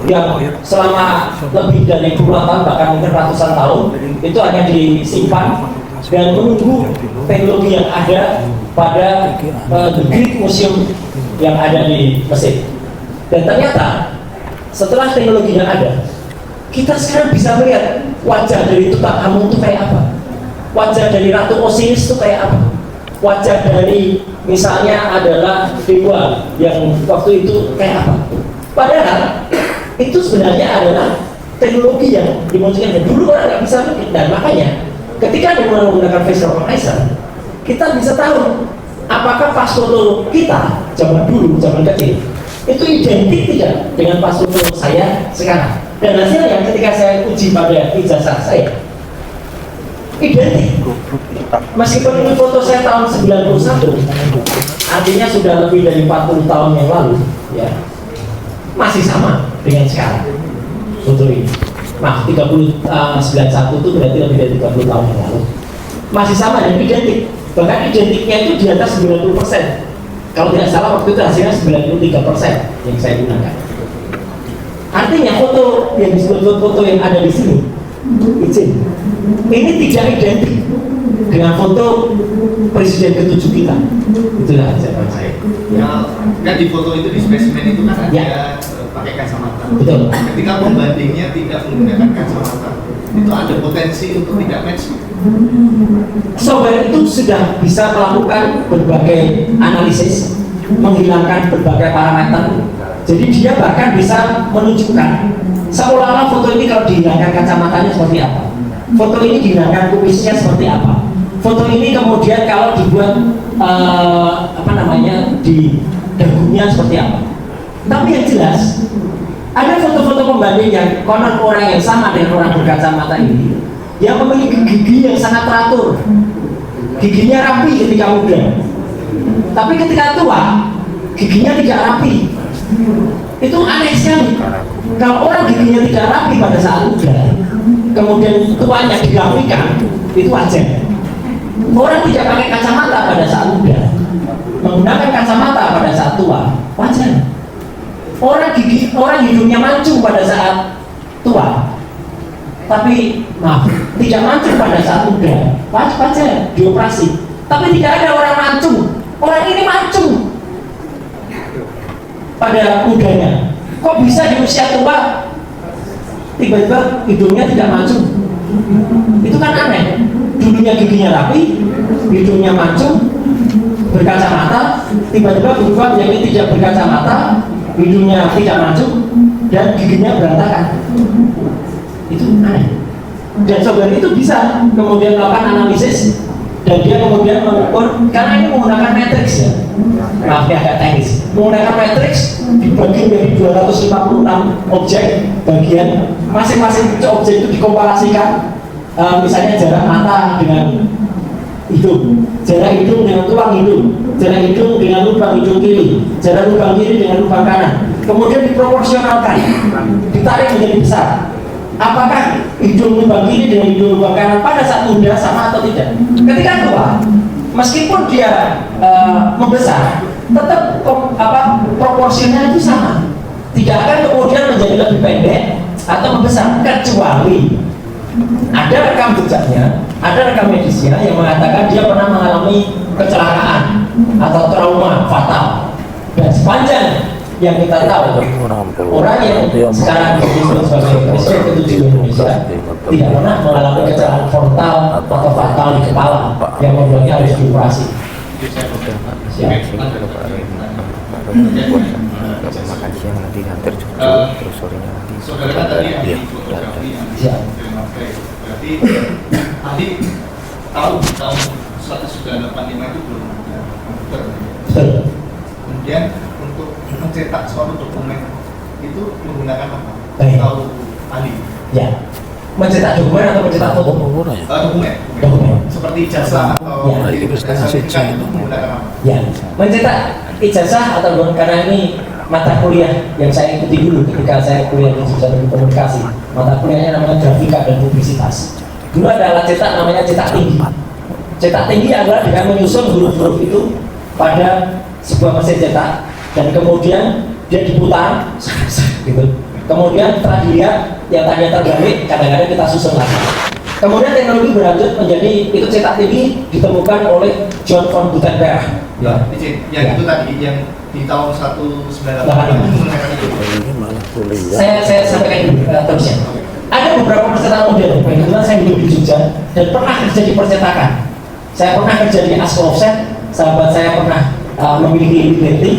yang selama lebih dari puluhan tahun, bahkan mungkin ratusan tahun, itu hanya disimpan dan menunggu teknologi yang ada pada The Great Museum yang ada di Mesir. Dan ternyata setelah teknologi yang ada, kita sekarang bisa melihat wajah dari Tutankhamun itu kayak apa, wajah dari Ratu Osiris itu kayak apa, wajah dari misalnya adalah dewa yang waktu itu kayak apa. Padahal itu sebenarnya adalah teknologi yang dimunculkan dulu orang nggak bisa mungkin. Dan makanya ketika menggunakan face recognition, kita bisa tahu apakah pas foto kita zaman dulu, zaman kecil itu identik tidak dengan pas foto saya sekarang. Dan hasilnya ketika saya uji pada ijazah saya identik. Meskipun ini foto saya tahun 91, artinya sudah lebih dari 40 tahun yang lalu, ya, masih sama dengan sekarang foto ini. Nah, 91 itu berarti lebih dari 30 tahun yang lalu. Masih sama dan identik. Bahkan identiknya itu di atas 90%. Kalau tidak salah waktu itu hasilnya 93% yang saya gunakan. Artinya foto yang disebut foto yang ada di sini, izin, ini tidak identik dengan foto presiden ke-7 kita. Itulah jawaban saya. Ya, kan di foto itu, di spesimen itu kan ada Ya. Pakai kacamata. Betul. Ketika pembandingnya tidak menggunakan kacamata, itu ada potensi untuk tidak match. Software itu sudah bisa melakukan berbagai analisis, menghilangkan berbagai parameter. Jadi dia bahkan bisa menunjukkan seolah-olah foto ini kalau dihilangkan kacamatanya seperti apa, foto ini dihilangkan kumisnya seperti apa, foto ini kemudian kalau dibuat di dagunya seperti apa. Tapi yang jelas ada foto-foto pembanding yang konon orang yang sama dengan orang berkacamata ini yang memiliki gigi yang sangat teratur, giginya rapi ketika muda, tapi ketika tua giginya tidak rapi. Itu aneh sekali. Kalau orang giginya tidak rapi pada saat muda, kemudian tuanya dirapikan, itu wajar. Orang tidak pakai kacamata pada saat muda, menggunakan kacamata pada saat tua, wajar. Orang hidungnya mancung pada saat tua, tapi maaf, tidak mancung pada saat muda, wajar dioperasi. Tapi tidak ada orang mancung, orang ini mancung pada mudanya. Kok bisa di usia tua tiba-tiba hidungnya tidak mancung? Itu kan aneh. Dulunya giginya rapi, hidungnya mancung, berkacamata, tiba-tiba berubah menjadi tidak berkacamata, hidungnya tidak mancung, dan giginya berantakan. Itu aneh. Dan software itu bisa kemudian melakukan analisis, dan dia kemudian mengukur, karena ini menggunakan matriks ya, maaf ya agak teknis, menggunakan matriks dibagi menjadi 256 objek bagian, masing-masing objek itu dikomparasikan, misalnya jarak mata dengan hidung, jarak hidung dengan tulang hidung, jarak hidung dengan lubang hidung kiri, jarak lubang kiri dengan lubang kanan, kemudian diproporsionalkan, ditarik menjadi besar. Apakah hidung lubang kiri dengan hidung lubang kanan pada saat muda sama atau tidak? Ketika tua, meskipun dia membesar, tetap proporsinya itu sama. Tidak akan kemudian menjadi lebih pendek atau membesar, kecuali ada rekam jejaknya, ada rekam medisnya yang mengatakan dia pernah mengalami kecelakaan atau trauma fatal. Dan sepanjang yang kita tahu, orang yang sekarang disebut sebagai presiden ke-7 Indonesia tidak pernah mengalami kecelakaan frontal atau fatal di kepala yang membuatnya harus dioperasi. ijazah. makan siang nanti nganter cucu, Eh, terus sorenya nanti Saudara kan tadi ahli Iya, fotografi yang Siap. berarti ahli tahu tahun 1985 itu belum ada komputer. Betul. Kemudian untuk mencetak suatu dokumen itu menggunakan apa? Baik. Tahu ahli. Ya. Mencetak dokumen atau mencetak foto? Dokumen. Dokumen. Seperti ijazah atau Ya. sertifikat itu menggunakan apa? Ya, mencetak ijazah atau karena ini mata kuliah yang saya ikuti dulu ketika saya kuliah di jurusan komunikasi. Mata kuliahnya namanya grafika dan publisitas. Dulu ada alat cetak namanya cetak tinggi. Cetak tinggi adalah dengan menyusun huruf-huruf itu pada sebuah mesin cetak dan kemudian dia diputar gitu. Kemudian setelah dilihat yang tadinya terbalik, kadang-kadang kita susun lagi. Kemudian teknologi berlanjut menjadi itu cetak tinggi ditemukan oleh John von Gutenberg. Ya, izin. Yang Ya. itu tadi yang di tahun 1985 85. itu menggunakan itu. ini malah kuliah. Saya sampaikan dulu terusnya. Ada beberapa percetakan modern. Kebetulan saya hidup di Jogja dan pernah kerja di percetakan. Saya pernah kerja di Asco Offset. Sahabat saya pernah memiliki Liberty.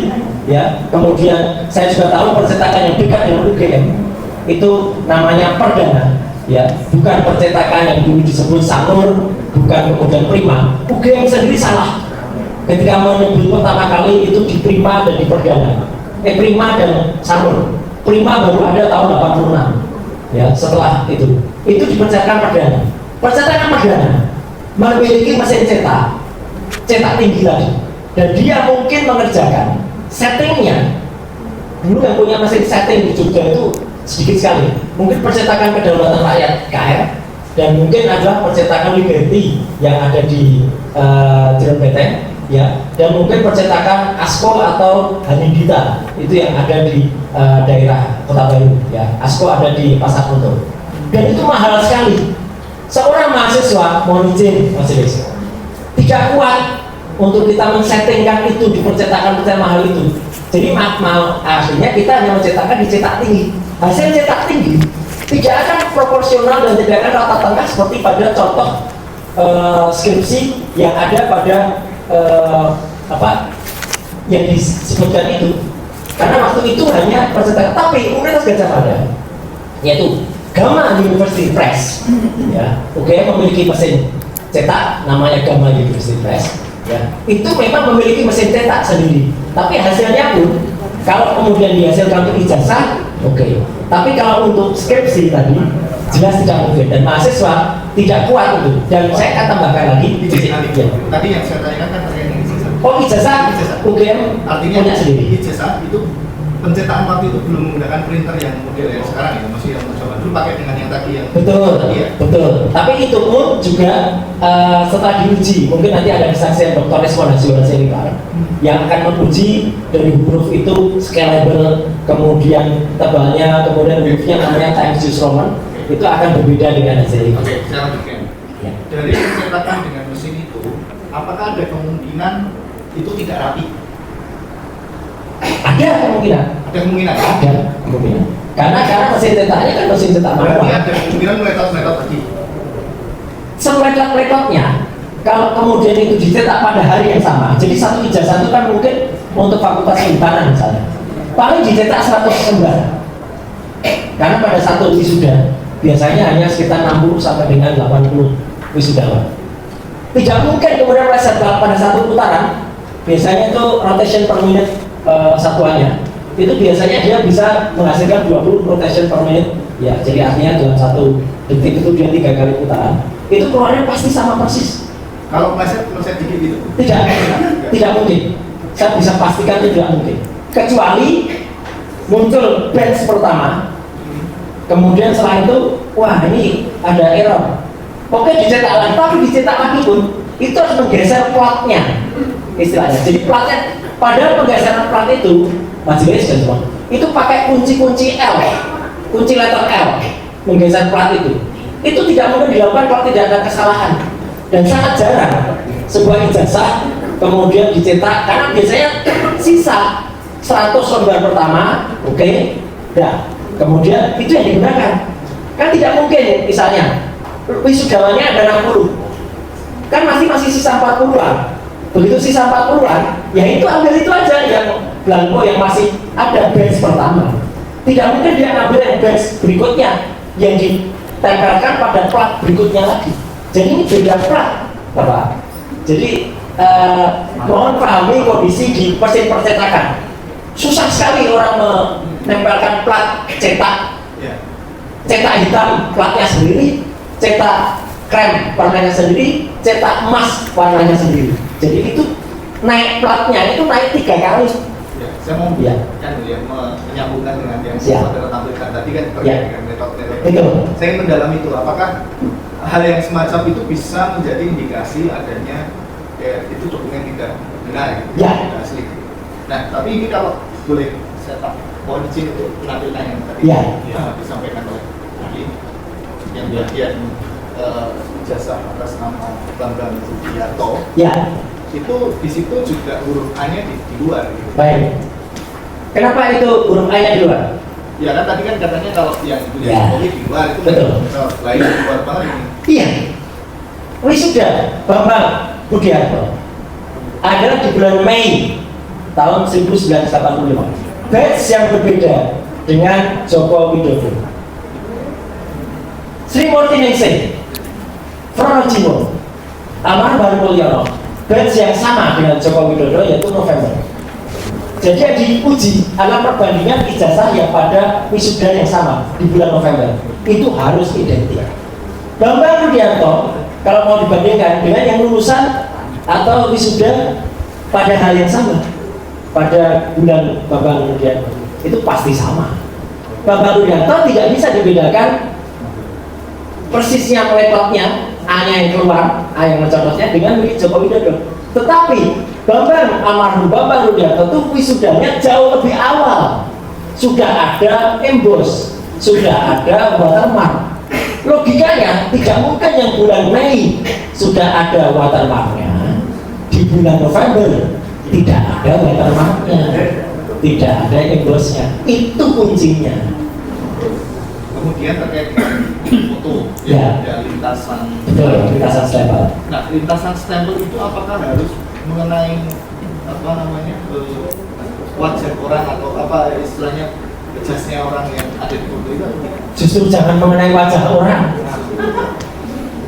Ya, kemudian saya juga tahu percetakan yang dekat dengan UGM itu namanya Perdana. Ya, bukan percetakan yang dulu disebut Sanur, bukan kemudian Prima. UGM sendiri salah ketika menyebut pertama kali itu di Prima dan di Perdana. Prima dan Sanur. Prima baru ada tahun 86. Ya, setelah itu dipercetakan Perdana. Percetakan Perdana memiliki mesin cetak tinggi lagi, dan dia mungkin mengerjakan settingnya. Dulu yang punya mesin setting di Jogja itu sedikit sekali. Mungkin percetakan Kedaulatan Rakyat KR dan mungkin adalah percetakan Liberty yang ada di Jeron Beteng, ya, dan mungkin percetakan Asko atau Hanindita itu yang ada di daerah Kota Baru, ya. Asko ada di Pasar Tonto. Dan itu mahal sekali. Seorang mahasiswa, mohon izin Mas Iris, tidak kuat untuk kita men-settingkan itu di percetakan mahal itu. Jadi akhirnya kita hanya mencetakkan di cetak tinggi. Hasil cetak tinggi tidak akan proporsional dan tidak akan rata tengah seperti pada contoh skripsi yang ada pada yang disebutkan itu. Karena waktu itu hanya percetakan, tapi Universitas Gadjah Mada, yaitu Gama University Press, ya, memiliki mesin cetak namanya Gama University Press, ya, itu memang memiliki mesin cetak sendiri. Tapi hasilnya pun kalau kemudian dihasilkan untuk ijazah, tapi kalau untuk skripsi tadi jelas tidak mungkin dan mahasiswa tidak kuat itu. Dan saya akan tambahkan lagi, Tadi yang saya tanyakan kan terkait dengan ijazah. ijazah UGM Artinya punya sendiri. ijazah itu pencetakan waktu itu belum menggunakan printer yang model yang sekarang ya, masih yang mencoba dulu pakai dengan yang tadi yang Betul, ya. betul. Tapi itu pun juga setelah diuji, mungkin nanti ada kesaksian Dr. Reswan Hasilwar yang akan menguji dari huruf itu scalable, kemudian tebalnya, kemudian hurufnya namanya Times New Roman, itu akan berbeda dengan hasil. Oke, saya lanjutkan. Ya. Dari pencetakan dengan mesin itu, apakah ada kemungkinan itu tidak rapi? Ada kemungkinan. Ada kemungkinan. Ada kemungkinan. Karena mesin cetaknya kan mesin cetak Berarti manual. ada kemungkinan meletot-meletot tadi. Seletot-letotnya kalau kemudian itu dicetak pada hari yang sama, jadi satu ijazah itu kan mungkin untuk fakultas kehutanan misalnya paling dicetak 100 lembar, karena pada satu wisuda biasanya hanya sekitar 60 sampai dengan 80 wisudawan. Tidak mungkin kemudian meleset pada satu putaran. Biasanya itu rotation per menit satuannya itu biasanya dia bisa menghasilkan 20 rotation per menit, ya, jadi artinya dalam satu detik itu dia 3 kali putaran, itu keluarnya pasti sama persis. Kalau meleset dikit gitu. Tidak mungkin. Saya bisa pastikan itu tidak mungkin. Kecuali muncul batch pertama, kemudian setelah itu, wah ini ada error. Oke, dicetak lagi, tapi dicetak lagi pun itu harus menggeser platnya, istilahnya. Jadi platnya, padahal penggeseran plat itu, majelis dan semua, itu pakai kunci L, kunci letter L, menggeser plat itu. Itu tidak mungkin dilakukan kalau tidak ada kesalahan. Dan sangat jarang sebuah ijazah kemudian dicetak, karena biasanya sisa 100 lembar pertama, dah, kemudian itu yang digunakan. Kan tidak mungkin misalnya wisudawannya ada 60, kan masih sisa 40-an. Begitu sisa 40-an, ya itu ambil itu aja yang blanko yang masih ada batch pertama. Tidak mungkin dia ngambil yang batch berikutnya yang ditempelkan pada plat berikutnya lagi. Jadi ini beda plat, Bapak. Jadi mohon pahami kondisi di mesin percetakan. Susah sekali orang menempelkan plat cetak, cetak hitam platnya sendiri, cetak krem warnanya sendiri, cetak emas warnanya sendiri. Jadi itu naik platnya itu naik 3 kali. Ya, saya mau menyambungkan dengan yang saudara tampilkan tadi kan terkait dengan metode. Saya mendalami itu, apakah hal yang semacam itu bisa menjadi indikasi adanya itu dokumen tidak benar, tidak asli. Nah, tapi ini kalau boleh saya mohon izin untuk menampilkan yang tadi disampaikan oleh Adi, yang bagian jasa atas nama Bambang Rudianto. Itu di situ juga huruf A-nya di luar. Gitu. Baik. Kenapa itu huruf A-nya di luar? Ya kan tadi kan katanya kalau yang Jokowi di luar itu betul. Lain di luar banget ini. Iya. Wisuda Bambang Rudianto adalah di bulan Mei tahun 1985. Batch yang berbeda dengan Joko Widodo. Sri Murti Ningsih, Fronojimo, Amar Mulyono, batch yang sama dengan Joko Widodo yaitu November. Jadi yang diuji adalah perbandingan ijazah yang pada wisuda yang sama di bulan November. Itu harus identik. Bambang Rudianto kalau mau dibandingkan dengan yang lulusan atau wisuda pada hal yang sama pada bulan Bambang Rudianto itu pasti sama. Bambang Rudianto tidak bisa dibedakan persisnya melepotnya A-nya yang keluar, A yang mencopotnya dengan milik Joko Widodo. Tetapi almarhum Bambang Rudianto itu wisudanya jauh lebih awal. Sudah ada embos, sudah ada watermark. Logikanya tidak mungkin yang bulan Mei sudah ada watermarknya, di bulan November tidak ada watermarknya, tidak ada embosnya. Itu kuncinya. Kemudian terkait dengan foto ada lintasan. Betul, lintasan stempel. Nah, lintasan stempel itu apakah harus mengenai wajah orang atau apa istilahnya jasnya orang yang ada di foto itu? Justru jangan mengenai wajah orang.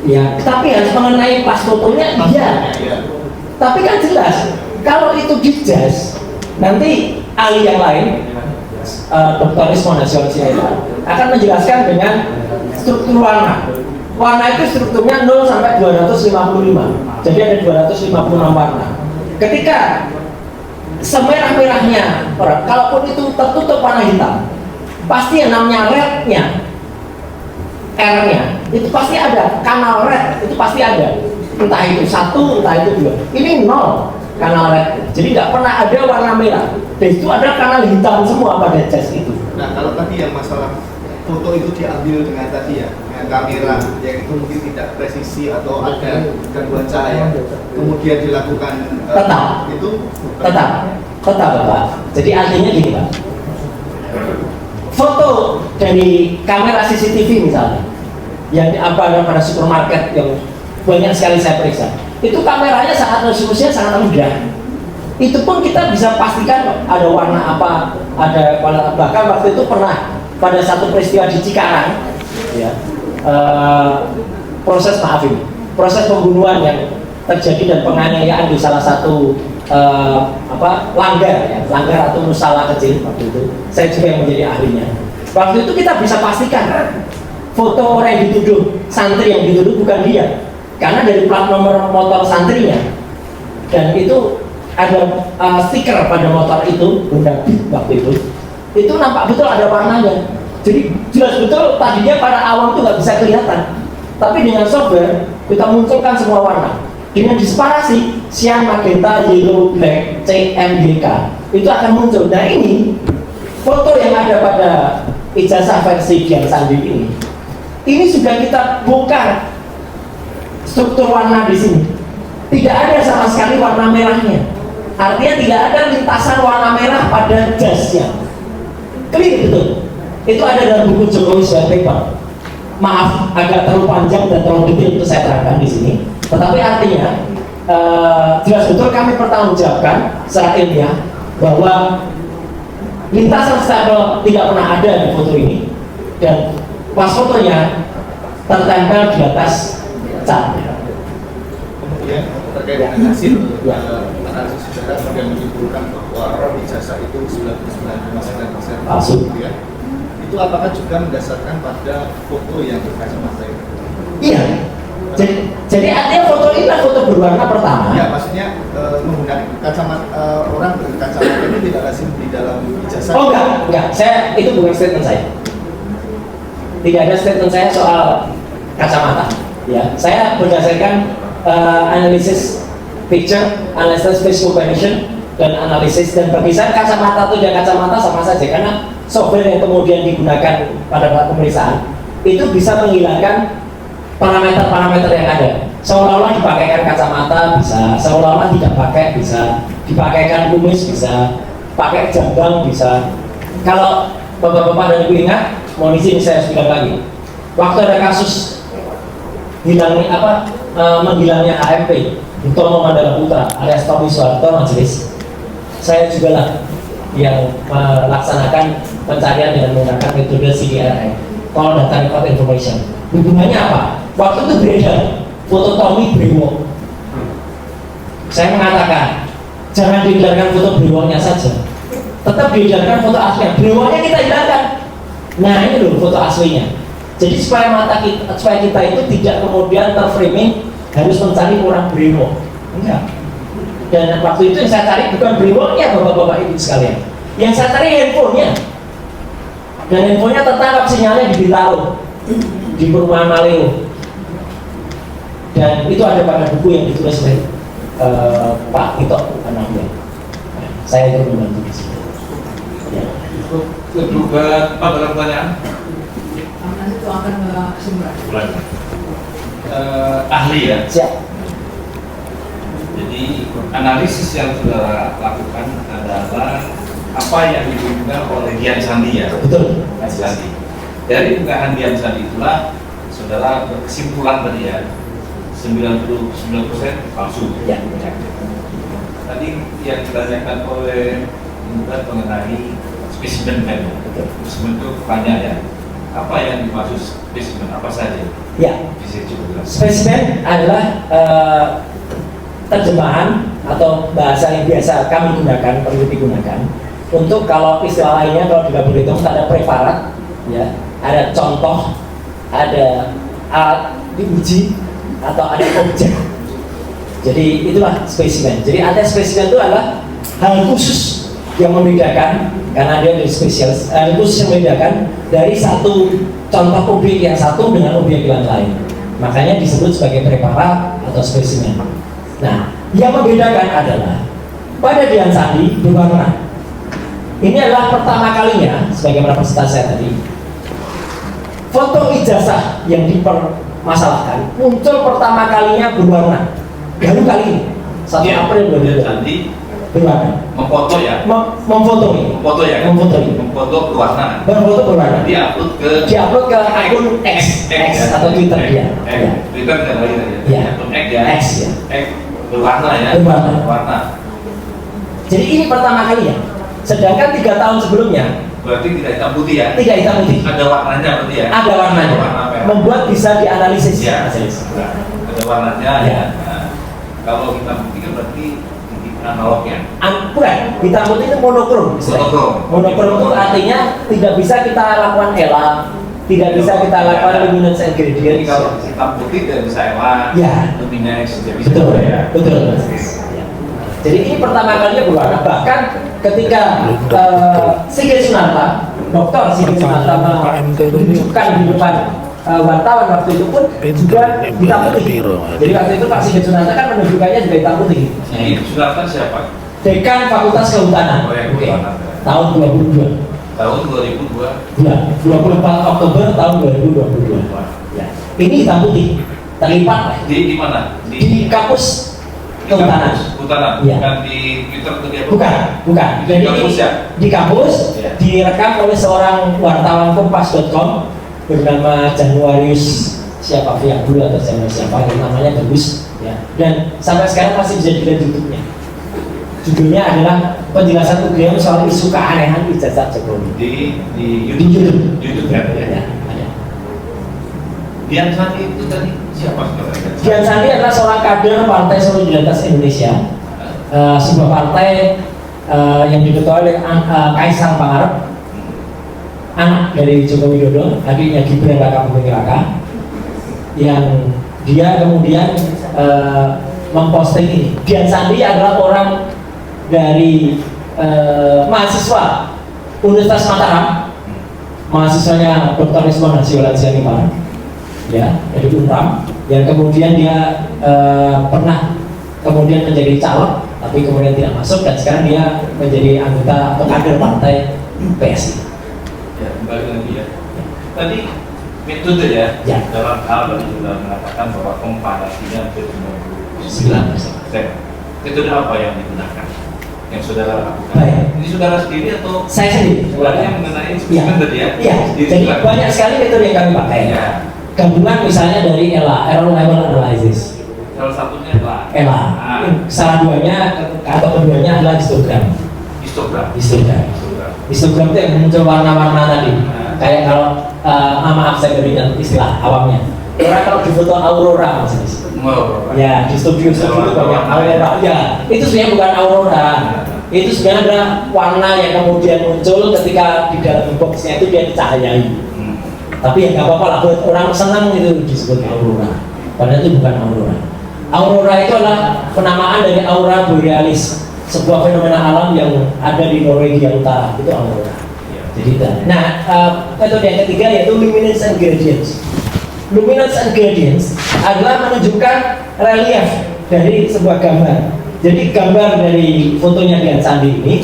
Ya, tapi harus mengenai pas fotonya. Iya. Tapi kan jelas kalau itu di jas, nanti ahli yang lain Dr. Ismon akan menjelaskan dengan struktur warna. Warna itu strukturnya 0 sampai 255. Jadi ada 256 warna. Ketika semerah-merahnya orang, kalaupun itu tertutup warna hitam, pasti yang namanya red-nya, R-nya, itu pasti ada. Kanal red itu pasti ada. Entah itu 1, entah itu 2. Ini 0 kanal red. Jadi tidak pernah ada warna merah. Dan itu ada kanal hitam semua pada jas itu. Nah, kalau tadi yang masalah foto itu diambil dengan tadi ya, dengan kamera yang itu mungkin tidak presisi atau ada gangguan cahaya, kemudian dilakukan tetap Bapak. Jadi artinya gini Pak, foto dari kamera CCTV misalnya yang ada pada supermarket yang banyak sekali saya periksa, itu kameranya sangat resolusinya sangat rendah. Itu pun kita bisa pastikan ada warna apa, ada bahkan waktu itu pernah pada satu peristiwa di Cikarang, ya, proses pembunuhan yang terjadi dan penganiayaan di salah satu langgar atau musala kecil waktu itu. Saya juga yang menjadi ahlinya. Waktu itu kita bisa pastikan foto orang yang dituduh, santri yang dituduh bukan dia, karena dari plat nomor motor santrinya dan itu ada stiker pada motor itu, Honda Beat waktu itu nampak betul ada warnanya. Jadi jelas betul tadinya para awam itu nggak bisa kelihatan, tapi dengan software kita munculkan semua warna dengan disparasi cyan, magenta, yellow, black, CMYK itu akan muncul. Nah ini foto yang ada pada ijazah versi Dian Sandi ini sudah kita bongkar struktur warna di sini. Tidak ada sama sekali warna merahnya. Artinya tidak ada lintasan warna merah pada jasnya. Clear betul. Itu ada dalam buku Jokowi Sweat Paper. Maaf, agak terlalu panjang dan terlalu detail untuk saya terangkan di sini. Tetapi artinya jelas betul kami pertanggungjawabkan secara ilmiah bahwa lintasan stempel tidak pernah ada di foto ini, dan pas fotonya tertempel di atas cat. Kemudian terkait dengan hasil analisis saudara kemudian menyimpulkan bahwa ijazah itu 99,9% Palsu. ya. Itu apakah juga mendasarkan pada foto yang berkacamata itu? Iya. Jadi artinya foto ini adalah foto berwarna pertama. Ya, maksudnya menggunakan kacamata orang berkacamata itu tidak lazim di dalam ijazah. Oh enggak. Saya itu bukan statement saya. Tidak ada statement saya soal kacamata. Ya, saya berdasarkan analisis picture, analisis face recognition, dan analisis, dan bagi saya kacamata itu dan kacamata sama saja, karena software yang kemudian digunakan pada saat pemeriksaan itu bisa menghilangkan parameter-parameter yang ada. Seolah-olah dipakaikan kacamata bisa, seolah-olah tidak pakai bisa, dipakaikan kumis bisa, pakai jambang bisa. Kalau bapak-bapak dan ibu ingat, mohon izin saya harus bilang lagi, waktu ada kasus menghilangnya HMP Utomo Mandala Putra alias Tommy Soeharto majelis, saya juga lah yang melaksanakan pencarian dengan menggunakan metode CDRI, Call Data Record Information. Hubungannya apa? Waktu itu beredar foto Tommy Brewok. Saya mengatakan jangan diedarkan foto Brewoknya saja, tetap diedarkan foto aslinya. Brewoknya kita hilangkan. Nah ini loh foto aslinya. Jadi supaya supaya kita itu tidak kemudian terframing harus mencari orang brewok. Enggak. Dan waktu itu yang saya cari bukan brewoknya bapak-bapak ibu sekalian. Yang saya cari handphonenya. Dan handphonenya tertangkap sinyalnya di Bintaro, di perumahan Maleo. Dan itu ada pada buku yang ditulis oleh Pak Tito anaknya. Saya itu membantu di sini. Ya. Juga Pak dalam pertanyaan. Itu akan kesimpulan. Ahli ya. Siap. Jadi analisis yang saudara lakukan adalah apa yang dibutuhkan oleh Dian Sandi ya. Betul. Dian Sandi. Dari unggahan Dian Sandi itulah saudara berkesimpulan tadi ya, 99% palsu. Ya. Tadi yang ditanyakan oleh bukan mengenai spesimen kan. Spesimen itu banyak ya. Apa yang dimaksud spesimen, apa saja? Ya. Bisa coba. Spesimen adalah terjemahan atau bahasa yang biasa kami gunakan, perlu digunakan untuk, kalau istilah lainnya kalau di laboratorium ada preparat, ya, ada contoh, ada alat diuji, atau ada objek. Jadi itulah spesimen. Jadi ada spesimen itu adalah hal khusus yang membedakan, karena dia dari spesialis, khusus yang membedakan dari satu contoh objek yang satu dengan objek yang lain. Makanya disebut sebagai preparat atau spesimen. Nah, yang membedakan adalah pada Dian Sandi berwarna. Ini adalah pertama kalinya, sebagaimana presentasi saya tadi, foto ijazah yang dipermasalahkan muncul pertama kalinya berwarna. Baru kali ini, 1 April 2020. Sandi Berwarna. memfoto ya. Memfoto berwarna. Berfoto berwarna. Diupload ke akun X atau Twitter dia. Twitter kan lagi tadi. Ya. Akun X ya. X ya. X berwarna ya. Berwarna. Jadi ini pertama kali ya. Sedangkan 3 tahun sebelumnya Berarti tidak hitam putih ya. tidak hitam putih. Ada warnanya berarti ya. Ada warnanya. Warna merah. Membuat bisa dianalisis. Ya. Mas Elis. Ada warnanya Ya. ya. Nah, kalau hitam putih kan berarti analog ya. Bukan, hitam putih itu monokrom. Monokrom itu artinya tidak bisa kita lakukan elang, tidak bisa kita lakukan luminance and Jadi gradient. kalau hitam putih tidak bisa elang. Ya. Luminance tidak bisa Betul, ya. betul. Ya. Jadi ini pertama kalinya berwarna. Bahkan ketika Sigit Sunarta, Dr. Sigit Sunarta menunjukkan di depan wartawan waktu itu pun juga hitam putih. Jadi waktu itu Pak Sigit Sunarta kan menunjukkannya juga hitam putih. Ini Sunarta siapa? Dekan Fakultas Kehutanan. Oh ya, Oke. Kehutanan. Tahun 2002. Tahun 2002. Ya, 24 Oktober tahun 2022. Ya. Ini hitam putih. Terlipat lah. Di mana? Di kampus Kehutanan. Kehutanan. Ya. Bukan di Twitter atau di apa? Bukan. Di Jadi kampus ya? di kampus Ya. direkam oleh seorang wartawan Kompas.com bernama Januarius siapa Fiak dulu atau siapa namanya bagus ya. Dan sampai sekarang masih bisa dilihat YouTube-nya. Judulnya adalah penjelasan beliau soal isu keanehan ijazah Jokowi di di YouTube. YouTube kan ya. Ya, ada. Dian Sandi itu tadi siapa sebenarnya? Dian Sandi adalah seorang kader Partai Solidaritas Indonesia, sebuah partai yang diketuai oleh Kaisang Pangarep, anak dari Joko Widodo, adiknya Gibran Raka Buming Raka, yang dia kemudian memposting ini. Dian Sandi adalah orang dari mahasiswa Universitas Mataram, mahasiswanya Dr. Rismon Hasiolan Sianipar, ya, dari UNRAM, yang kemudian dia pernah kemudian menjadi caleg, tapi kemudian tidak masuk, dan sekarang dia menjadi anggota atau kader partai PSI. Ya, kembali lagi ya. Tadi metode ya, Ya. dalam hal tadi sudah mengatakan bahwa komparasinya hampir 99%. Metode apa yang digunakan? Yang saudara lakukan? Baik. Ini saudara sendiri atau Saya sendiri. sebenarnya mengenai Iya. spesimen tadi ya? Iya, Sendiri jadi silakan. banyak sekali metode yang kami pakai. Ya. Gabungan misalnya dari ELA, Error Level Analysis. Salah satunya adalah ELA. Salah duanya atau keduanya adalah histogram. histogram. Histogram. Histogram. Histogram itu yang muncul warna-warna tadi. Nah. Kayak kalau maaf saya berikan istilah awamnya. Orang kalau di foto aurora Mas Anies. Wow. Ya, di studio itu banyak aurora. Ya, itu sebenarnya bukan aurora. Itu sebenarnya adalah warna yang kemudian muncul ketika di dalam boxnya itu dia dicahayai. Tapi ya nggak apa-apa lah, buat orang senang itu disebut aurora. Padahal itu bukan aurora. Aurora itu adalah penamaan dari aura borealis, sebuah fenomena alam yang ada di Norwegia Utara. Itu aurora. Jadi itu. Nah, metode yang ketiga yaitu luminance and gradients. Luminance and gradients adalah menunjukkan relief dari sebuah gambar. Jadi gambar dari fotonya Dian Sandi ini,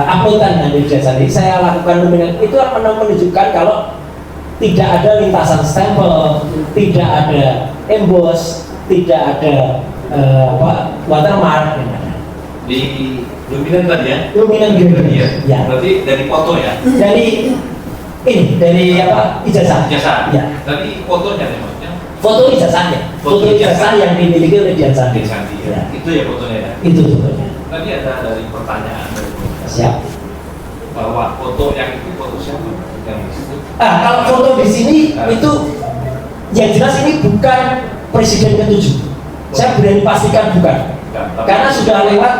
uploadan dari Dian Sandi, saya lakukan luminance itu akan menunjukkan kalau tidak ada lintasan stempel, tidak ada emboss, tidak ada watermark yang ada. Di luminan tadi ya? Luminance gradient. Iya. Ya. Berarti dari foto ya? Dari ijazah. Ijazah. Ya. Tadi fotonya nih maksudnya? Foto ijazahnya. Foto ijazah yang dimiliki oleh Dian Sandi. Dian Sandi ya. Ya. Itu ya fotonya ya? Itu fotonya. Tadi ada dari pertanyaan dari komunitas Siap. bahwa foto yang itu foto siapa? Yang itu? Kalau foto di sini itu yang jelas ini bukan presiden ke-7. Saya berani pastikan bukan. Karena sudah lewat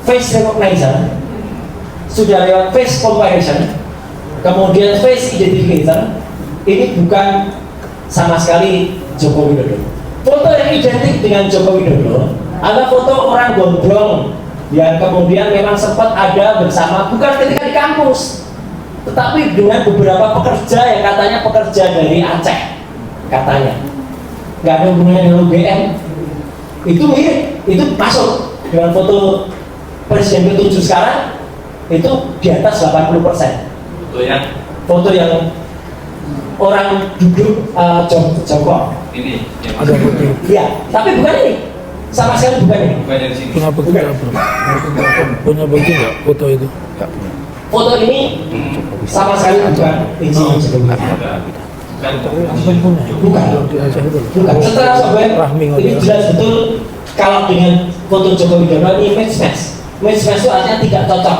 face recognition, sudah lewat face comparison, kemudian face identification. Ini bukan sama sekali Joko Widodo. Foto yang identik dengan Joko Widodo adalah foto orang gondrong yang kemudian memang sempat ada bersama, bukan ketika di kampus, tetapi dengan beberapa pekerja yang katanya pekerja dari Aceh, katanya nggak ada hubungannya dengan UGM. Itu mirip, itu masuk dengan foto presiden ke-7 sekarang itu di atas 80%. Foto yang orang duduk jongkok. Ini yang Ada putih. Iya, tapi bukan ini, sama sekali bukan ini. bukan yang di sini. Punya bukti nggak, bro? Punya bukti nggak foto itu? Foto ini sama sekali bukan izin sebelumnya. Kan Bukan. Bukan. Setelah sobat ini jelas betul kalau dengan foto Joko Widodo ini match. Match itu artinya tidak cocok.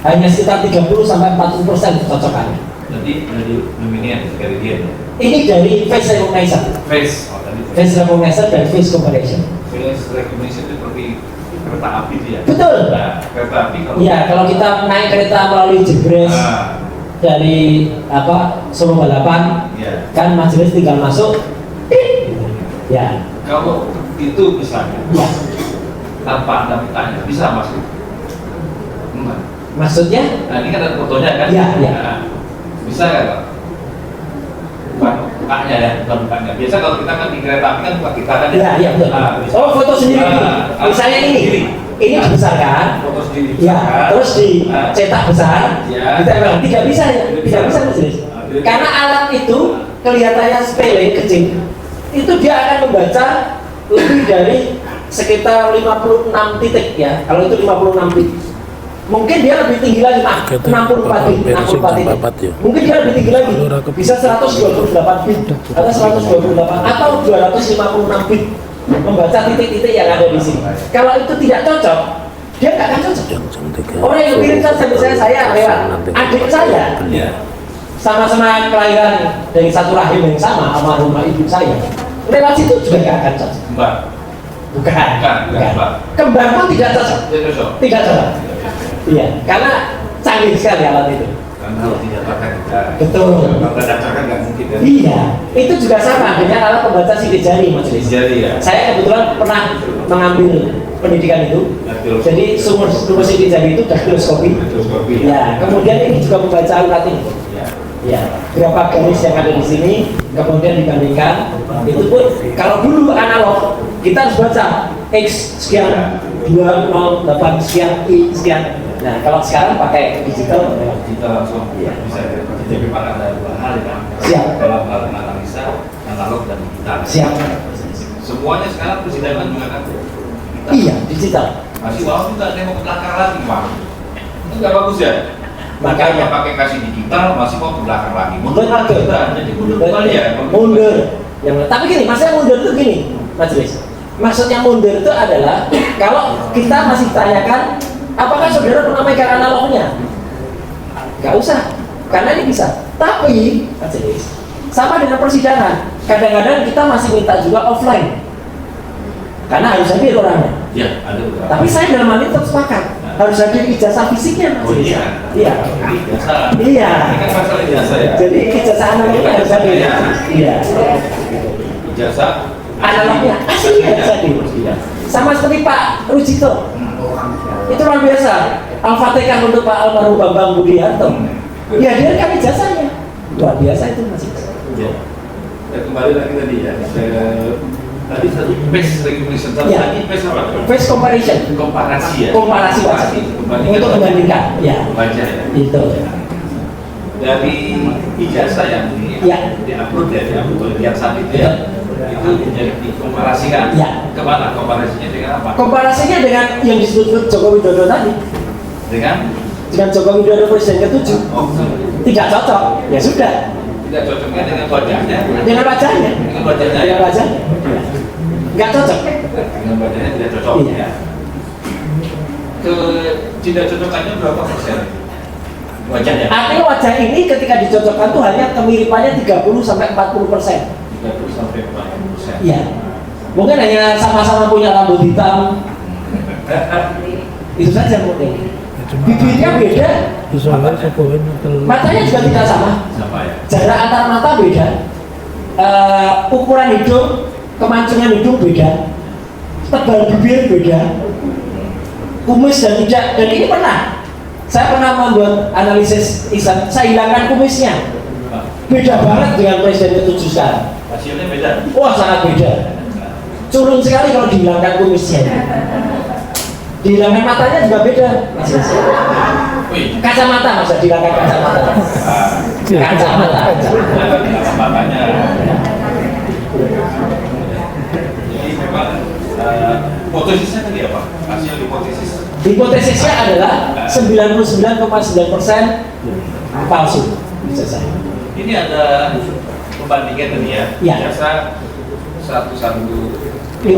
Hanya sekitar 30-40% kecocokannya. Jadi dari nominian dari dia. Ini dari face recognition, Face. Oh, tadi face recognition dan face comparison. face recognition itu seperti kereta api dia. Betul. Nah, kereta api kalau Iya, kalau kita naik kereta melalui Jebres dari Solo Balapan, ya. kan majelis tinggal masuk. Ya. Kalau itu misalnya Ya. tanpa ada petanya bisa masuk. Enggak. Maksudnya? Nah ini kan ada fotonya kan? Iya, iya. Nah, bisa nggak Pak? Bukan mukanya ya, bukan mukanya. Biasa kalau kita kan di kereta api kan muka kita kan Iya, iya betul. bisa. Oh, foto sendiri. Misalnya ini. Sendiri. Ini dibesarkan. Foto sendiri. Ya, Kan? terus dicetak besar. Ya. Ditempel. Tidak bisa ya, tidak bisa majelis. Karena alat itu kelihatannya sepele, kecil. Itu dia akan membaca lebih dari sekitar 56 titik ya. Kalau itu 56 titik. Mungkin dia lebih tinggi lagi, 64 bit, 64 titik. Mungkin dia lebih tinggi lagi, bisa 128 bit, atau 128 atau 256 bit membaca titik-titik yang ada di sini. Kalau itu tidak cocok, dia nggak akan cocok. Yang jam 3 Orang yang kirimkan saya lewat adik saya, Ya. sama-sama kelahiran dari satu rahim yang sama, almarhumah ibu saya, lewat situ juga nggak akan cocok. Mbak. Bukan. Mbak. Kembar pun tidak cocok. Tidak cocok. Tidak cocok. Iya, karena canggih sekali alat itu. Karena kalau tidak pakai kita. Betul. Kalau daftarkan nggak mungkin kan? Iya, itu juga sama dengan alat pembaca sidik jari, Mas Lis. Jadi ya. Saya kebetulan pernah mengambil pendidikan itu. Daktiloskopi. Jadi sumber sidik jari itu daktiloskopi. Daktiloskopi. Ya, kemudian ini juga membaca urat ini. Ya. Ya, berapa garis yang ada di sini, kemudian dibandingkan. Itu pun kalau dulu analog kita harus baca X sekian, 208 sekian, Y sekian. Nah, kalau sekarang pakai digital, Kita langsung Iya. bisa jadi pakai ada dua hal ya. Siap. Dalam hal analisa analog dan digital. siap. Semuanya sekarang persidangan juga kan digital. Iya, digital. Masih wow juga saya mau ke belakang lagi Pak. Itu nggak bagus ya. Makanya pakai kasih digital masih mau ke belakang lagi. Mundur lagi. Jadi mundur kembali ya. Mundur. Tapi gini, maksudnya mundur itu gini, Mas Lis. Maksudnya mundur itu adalah kalau kita masih tanyakan apakah saudara pernah megang analognya? Gak usah, karena ini bisa. Tapi, Mas Lis, sama dengan persidangan. Kadang-kadang kita masih minta juga offline, karena harus hadir orangnya. Ya, ada beberapa. Tapi saya dalam hal ini tetap sepakat harus hadir ijazah fisiknya, Mas Oh Lis. iya. Iya. Ini biasa. Iya. Ini kan masalah ijazah ya. Jadi ijazah analognya harus hadir. Iya. Ijazah Analognya aslinya harus hadir. Sama seperti Pak Rujito. Itu luar biasa. Al-Fatihah untuk Pak almarhum Bambang Budiarto. Ya dia kan ijazahnya. Luar biasa itu Mas. Ya. Ya, kembali lagi tadi ya. Tadi satu PES recognition, satu Ya. lagi PES apa? Face comparison. Komparasi ya. Komparasi wajah. Untuk membandingkan. Ya. Baca ya. Itu. Dari ijazah yang di-upload ya, yang saat itu ya, itu menjadi dikomparasikan. Ya. Kemana komparasinya dengan apa? Komparasinya dengan yang disebut Joko Widodo tadi. Dengan Joko Widodo Presiden ke-7. oh, Tidak cocok. Ya sudah. tidak cocoknya dengan wajahnya. Dengan wajahnya. Dengan wajahnya ya. Dengan wajahnya. Nggak cocok. Dengan wajahnya tidak cocok Iya. ya. Ke tidak cocokannya berapa persen? Wajahnya. Artinya wajah ini ketika dicocokkan tuh hanya kemiripannya 30 sampai 40%. 30 sampai 40%. Iya. Mungkin hanya sama-sama punya rambut hitam. Itu saja mungkin. Bibirnya beda, matanya juga tidak sama. Sama ya. Jarak antar mata beda. Ukuran hidung, kemancingan hidung beda. Tebal bibir beda. Kumis dan tidak. Dan ini pernah. Saya pernah membuat analisis Ihsan. Saya hilangkan kumisnya. Beda banget dengan Presiden ke-7 sekarang. Hasilnya beda. Wah sangat beda. Curun sekali kalau dihilangkan kumisnya. Dihilangkan matanya juga beda. Wih. Kacamata masa dihilangkan kacamata. Kacamata. Makanya. Jadi memang hipotesisnya tadi apa? Hasil hipotesis. Hipotesisnya adalah 99,9% palsu. Bisa saya. Ini ada pembandingan tadi ya. Ya. Biasa 11 15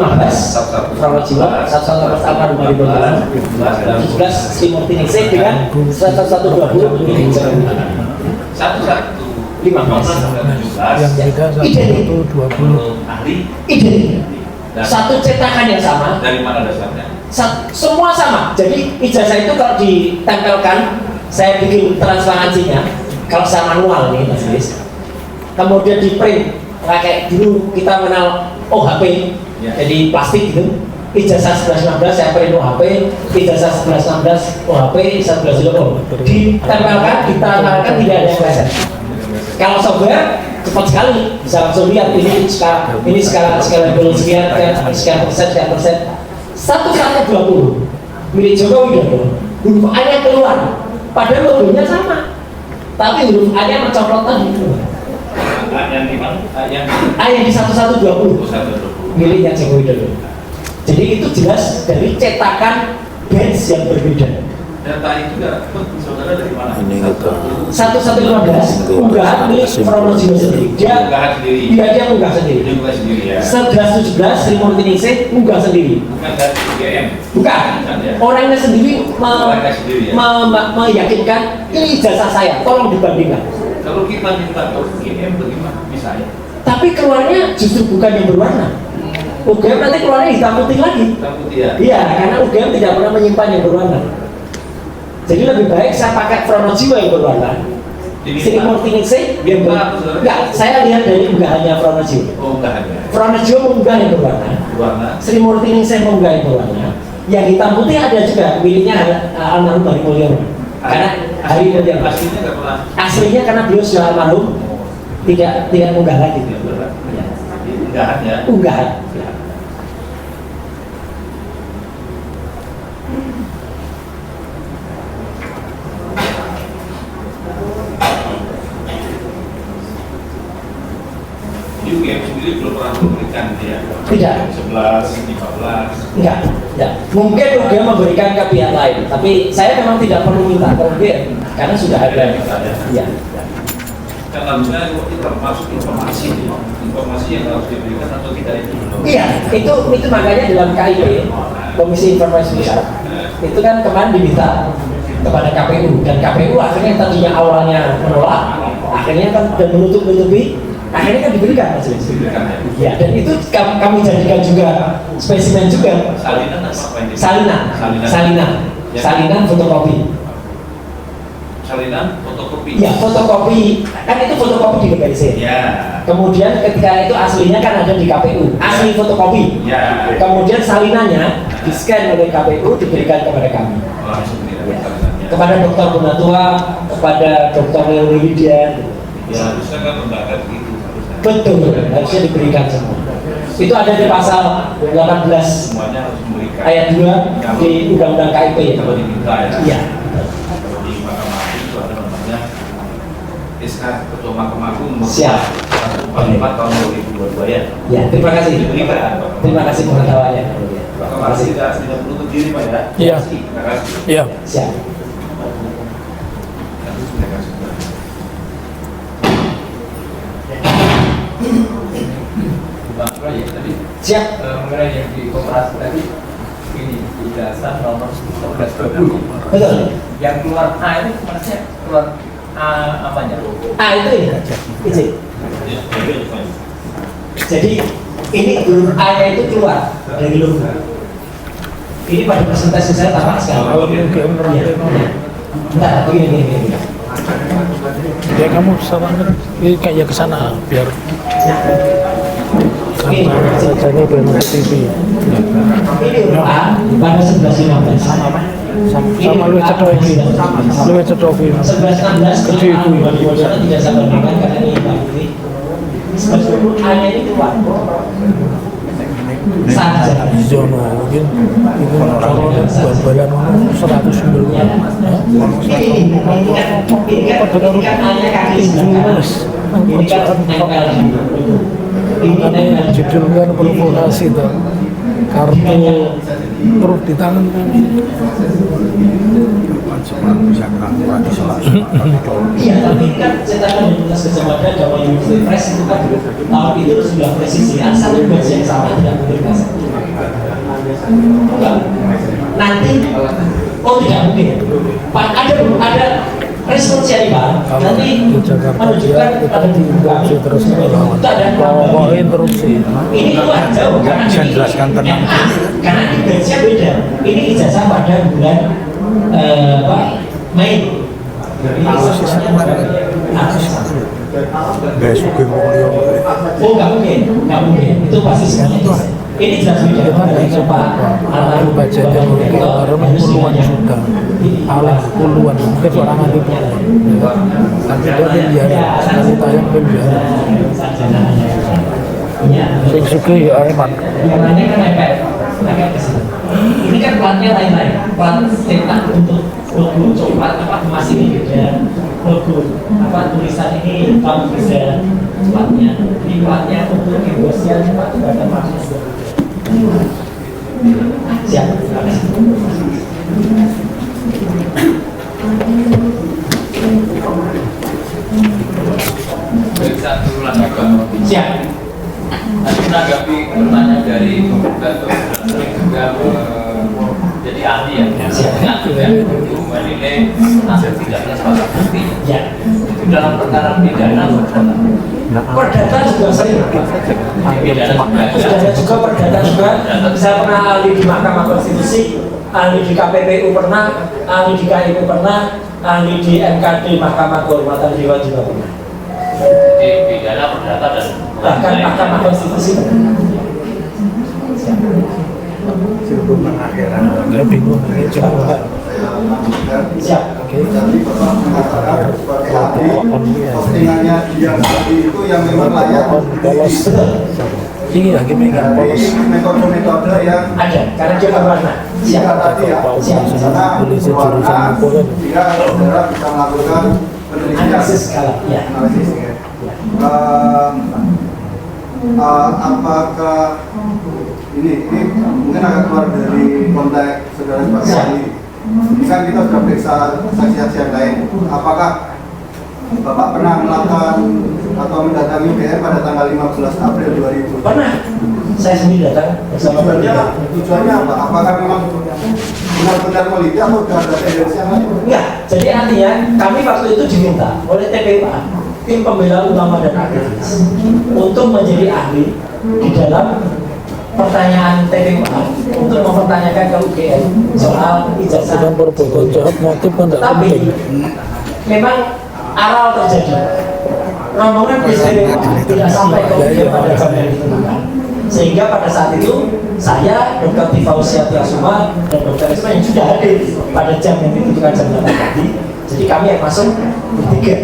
Rawat Jiwa 11 almarhum Habibur Rahman 17 Sri Murtiningsih dengan 1120 ini 11 15 yang beda Identik. 120 ahli Identik. Satu cetakan yang sama, dari mana dasarnya? semua sama. Jadi ijazah itu kalau ditempelkan, saya bikin transparansinya. Kalau saya manual nih Mas Lis, kemudian di print kayak dulu kita mengenal OHP, Ya. jadi plastik gitu. Ijazah 1116 saya print OHP, ijazah 1116 OHP, 1116 ditempelkan, ditempelkan tidak ada yang leset. Kalau software cepat sekali, bisa langsung lihat ini skala dulu sekian persen. 1/20 milik Joko Widodo, huruf A-nya keluar, padahal logonya sama, tapi huruf A-nya mencoplok tadi keluar. Yang di mana? Yang A yang di 1120 120. miliknya Joko Widodo. Jadi itu jelas dari cetakan bench yang berbeda. data itu dapat saudara dari mana? Ini gitu. 1115 unggahan milik Pronojiwo sendiri. Dia Unggahan sendiri. dia unggah sendiri. Dia bukan sendiri ya. 1117 Sri Murti Ningsih unggah sendiri. Bukan dari UGM. Bukan. Ya. Orangnya sendiri Orangnya sendiri, ya. meyakinkan ini ijazah saya, tolong dibandingkan. Kalau kita minta ke UGM bagaimana bisa ya? Tapi keluarnya justru bukan yang berwarna. UGM nanti keluarnya hitam putih lagi. Hitam putih ya. Iya, karena UGM tidak pernah menyimpan yang berwarna. Jadi lebih baik saya pakai Pronojiwo yang berwarna. Sri Murti Ningsih yang enggak, saya lihat dari unggahannya Pronojiwo. Oh, enggak ada. Pronojiwo mengunggah yang berwarna. Warna. Sri Murti Ningsih mengunggah yang berwarna. Yang hitam putih ada juga miliknya almarhum Hari Mulyono. Karena Hari Mulyono Aslinya nggak pernah. aslinya karena beliau sudah almarhum tidak mengunggah lagi. Ya. Unggahan ya. Unggahan. Di UGM sendiri belum pernah memberikan dia. Tidak. 11, 15. Enggak. Mungkin UGM memberikan ke pihak lain, tapi saya memang tidak perlu minta ke UGM karena sudah ada. Iya. Kan harusnya itu termasuk informasi yang harus diberikan atau tidak itu. Iya, itu makanya dalam KIP Komisi Informasi Pusat itu kan kemarin diminta kepada KPU dan KPU akhirnya tadinya awalnya menolak, akhirnya kan dan menutup-nutupi, akhirnya kan diberikan hasilnya. Ya, dan itu kami jadikan juga spesimen juga. Salinan apa yang Salinan fotokopi. Salinan fotokopi. Ya, fotokopi kan itu fotokopi dilegalisir. Ya. Kemudian ketika itu aslinya kan ada di KPU, asli fotokopi. Ya. Kemudian salinannya di-scan oleh KPU diberikan kepada kami. Langsung Ya. tidak salinannya. Kepada Dr. Gunatua, kepada Dr. Leoni Widya. Ya harusnya kan lembaga begitu harusnya. Betul, harusnya diberikan semua. Itu ada di pasal 18 Semuanya harus memberikan. ayat 2 di Undang-Undang KIP ya. Kalau diminta ya. Iya. Kalau di Mahkamah Agung itu ada namanya SK Ketua Mahkamah Agung nomor Siap. 144 tahun 2022 ya. Ya, terima kasih. Diberikan. Terima kasih pengetahuannya. Mahkamah Agung tidak menutup diri Pak ya. Iya. Terima kasih. Iya. Siap. Terima kasih. Bang Proyek tadi Siap. mengenai yang di koperasi tadi ini ijazah nomor 1120 Betul. yang keluar A itu maksudnya keluar A apanya? Itu ya. Izin. Jadi ini huruf A-nya itu keluar dari logo. Ini pada presentasi saya tampak sekali. Iya. Bentar, begini. Ya kamu sama ini kayak ke sana biar Ini saja ini belum TV. huruf A pada 1115. Sama lu cetok ini. Lu cetok ini. 1116 Kecil itu. tidak sama dengan karena ini Pak Putri. 1120 A-nya ini keluar. Saja. Zono mungkin itu kalau bal-balan 190. Ini kan A-nya kaki sebelah. Ini kan nempel. Ini Judulnya provokasi itu kartu perut di tangan iya, tapi kan cetakan Universitas Gajah Mada Jawa University Press itu kan tahun itu sudah presisi satu batch yang sama tidak mungkin nanti tidak mungkin Pak ada responsnya nih Pak nanti menunjukkan pada interupsi terus melawan pokoknya interupsi ini keluar jauh karena Bisa jelaskan tenang. karena ini batchnya beda ini ijazah pada bulan Mei. Guys, Sugeng Mulyo. Oh nggak mungkin. Itu pasti semuanya. Ini jelas beda dari Pak almarhum bacanya orang puluhan juta puluhan mungkin orang anti puluhan tapi dia miliar sekali tayang miliar sing suka ya Aiman Warnanya kan nempel ke sini. Ini kan platnya lain-lain. Plat cetak untuk logo coklat apa emas ini beda. Logo apa tulisan ini hitam beda platnya. Ini platnya untuk embossnya cuma ada platnya. Siap. Baik, satu lanjutan. Siap. Tadi menanggapi pertanyaan dari Bung sering juga jadi ahli ya, mengatur ya, itu menilai hasil pidana sebagai bukti. Ya. Itu dalam perkara pidana perdata. Perdata juga sering. Pidana Perdata juga, perdata juga. Saya pernah ahli di Mahkamah Konstitusi, ahli di KPPU pernah, ahli di KIP pernah, ahli di MKD Mahkamah Kehormatan Dewan juga pernah. Jadi pidana perdata dan Bahkan Mahkamah Konstitusi pernah. Nggak bingung ini coba. Siap. Jadi Bapak mengatakan sebagai ahli postingannya dia tadi itu yang memang layak Polos. Ini hakimnya nggak polos. metode-metode yang Ada, karena dia berwarna. jika Siap. tadi ya Siap. karena Polisi jurusan berwarna hukum kan. sehingga saudara bisa melakukan penelitian Analisis skala. Ya. analisis ya. Apakah ini mungkin agak keluar dari konteks saudara sebagai ahli. Ini kan kita sudah periksa saksi-saksi yang lain. Apakah Bapak pernah melakukan atau mendatangi UGM pada tanggal 15 April 2000? Pernah. Saya sendiri datang bersama Tujuannya apa? Apakah memang benar-benar meliti atau sudah ada tendensi yang lain? Enggak, jadi artinya kami waktu itu diminta oleh TPUA, tim pembela ulama dan aktivis, untuk menjadi ahli di dalam pertanyaan TPUA untuk mempertanyakan ke UGM soal ijazah. Sedang berbuat jahat motif kan nggak Tapi penting. memang aral terjadi. Rombongan bis TPUA tidak sampai ke UGM pada jam yang ditentukan. Sehingga pada saat itu saya, Dr. Tifausia Tiasuma dan Dr. Isma yang sudah hadir pada jam yang ditentukan jam 8 tadi. Jadi kami yang masuk bertiga.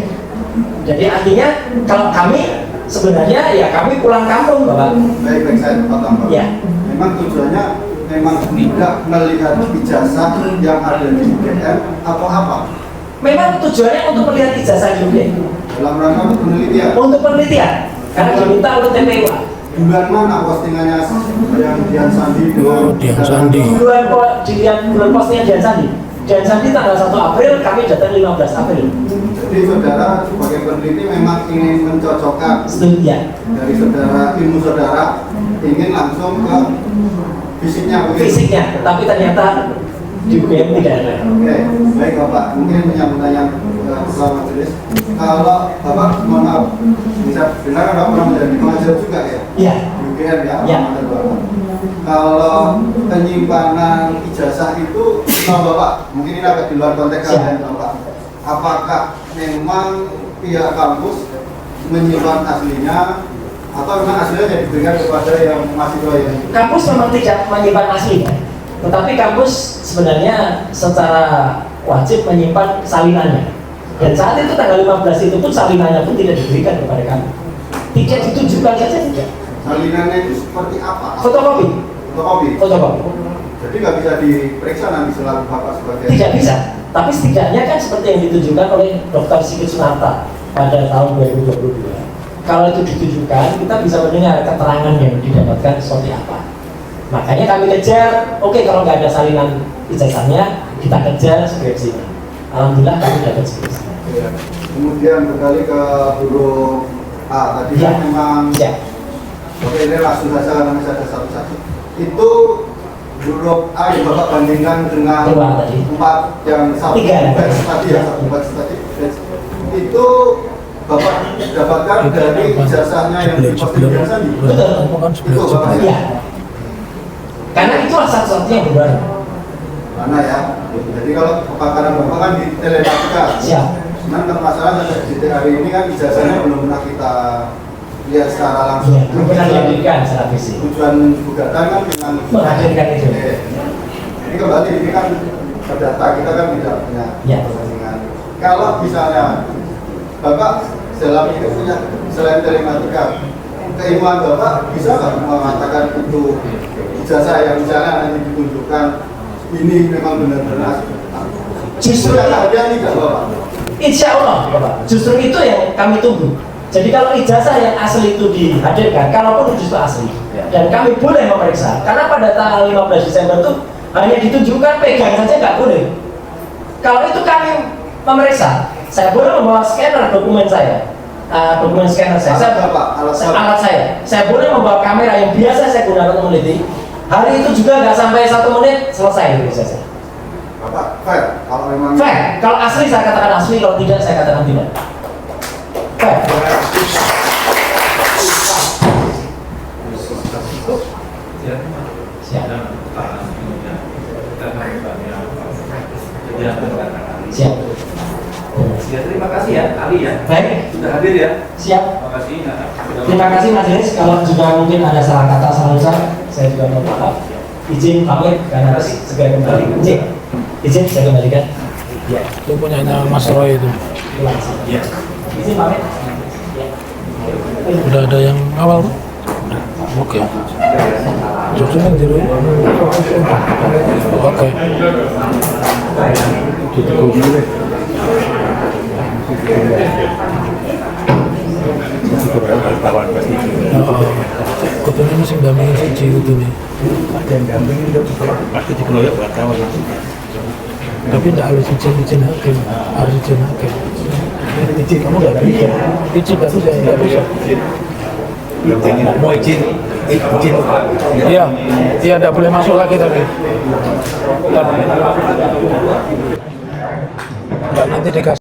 Jadi artinya kalau kami sebenarnya ya kami pulang kampung, Bapak. Baik, saya potong, Pak. Ya. Memang tujuannya memang tidak melihat ijazah yang ada di UGM atau apa? Memang tujuannya untuk melihat ijazah di UGM. Dalam rangka untuk penelitian. Untuk penelitian. Karena diminta oleh TPUA. Bulan mana postingannya yang Dian Sandi dengan Dian Sandi. Bulan postingan Dian Sandi. Dian Sandi tanggal 1 April, kami datang 15 April. Jadi saudara sebagai peneliti memang ingin mencocokkan Studi ya. dari saudara, ilmu saudara ingin langsung ke fisiknya begitu? Fisiknya, tapi ternyata di UGM tidak ada. Oke, baik Bapak, mungkin menyambut yang selama majelis. Kalau Bapak, mohon maaf, bisa benar Bapak pernah menjadi pengajar juga ya? Iya. Di UGM ya? Ya. Kalau penyimpanan ijazah itu, sama Bapak, mungkin ini agak di luar konteks Siap. kalian Bapak. Apakah memang pihak kampus menyimpan aslinya atau memang aslinya diberikan kepada yang mahasiswa yang Kampus memang tidak menyimpan aslinya, tetapi kampus sebenarnya secara wajib menyimpan salinannya. Dan saat itu tanggal 15 itu pun salinannya pun tidak diberikan kepada kami. Tidak ditunjukkan saja tidak. salinannya itu seperti apa? Fotokopi. Fotokopi. Fotokopi. Jadi nggak bisa diperiksa nanti selaku Bapak sebagai Tidak bisa. Tapi setidaknya kan seperti yang ditunjukkan oleh Dr. Sigit Sunarta pada tahun 2022. Kalau itu ditunjukkan, kita bisa mendengar keterangan yang didapatkan seperti apa. Makanya kami kejar, oke kalau nggak ada salinan ijazahnya, kita kejar skripsinya. Alhamdulillah kami dapat skripsi. Ya. Kemudian kembali ke huruf A tadi Ya. kan memang Ya. oke ini langsung saja karena masih ada satu-satu. Itu huruf A yang Bapak bandingkan dengan Dua tadi. 4 yang satu Tiga. batch tadi ya, satu batch tadi. Itu Bapak dapatkan dari ijazahnya yang diposting Dian Sandi. Betul. Itu Bapak ya. Iya. Karena itulah satu-satunya yang benar. Mana ya? Jadi kalau kepakaran Bapak kan di telematika. Siap. Cuman permasalahan sampai di hari ini kan ijazahnya belum pernah kita lihat secara langsung. Iya, belum pernah dihadirkan secara fisik. Tujuan gugatan kan dengan Menghadirkan itu. Ini kembali ini kan data kita kan tidak punya Ya. perbandingan. Kalau misalnya Bapak dalam hidup punya selain telematika, keilmuan Bapak bisa nggak mengatakan itu ijazah yang misalnya nanti ditunjukkan ini memang benar-benar Justru ada tidak Bapak? Insya Allah, Bapak. Justru itu yang kami tunggu. Jadi kalau ijazah yang asli itu dihadirkan, kalaupun itu justru asli, dan kami boleh memeriksa, karena pada tanggal 15 Desember itu hanya ditunjukkan pegang saja nggak boleh. Kalau itu kami memeriksa, saya boleh membawa scanner dokumen saya, dokumen scanner saya. Alat saya. Saya boleh membawa kamera yang biasa saya gunakan untuk meneliti. Hari itu juga nggak sampai 1 menit selesai itu saya. Bapak, fair. Kalau memang Fair. Kalau asli saya katakan asli, kalau tidak saya katakan tidak. Fair. Siap. Siap. Ya, terima kasih ya, Ali ya. Baik. Sudah hadir ya. Siap. Terima kasih. Terima kasih majelis. Kalau juga mungkin ada salah kata, salah ucap, saya juga mohon maaf. Izin pamit karena harus segera kembali. Izin saya kembalikan. Ya. Itu punyanya Mas Roy itu. Ya. Izin pamit. Udah ada yang awal tuh? Oke. Jujurnya di rumah. Oke. Ditegur dulu deh. Kutune masih dampingin siji kutune. Tapi tidak harus izin hakim, harus izin hakim. Izin kamu nggak bisa. Izin nggak bisa, nggak bisa. Mau izin. Iya, iya tidak boleh masuk lagi tapi. Nanti dikasih.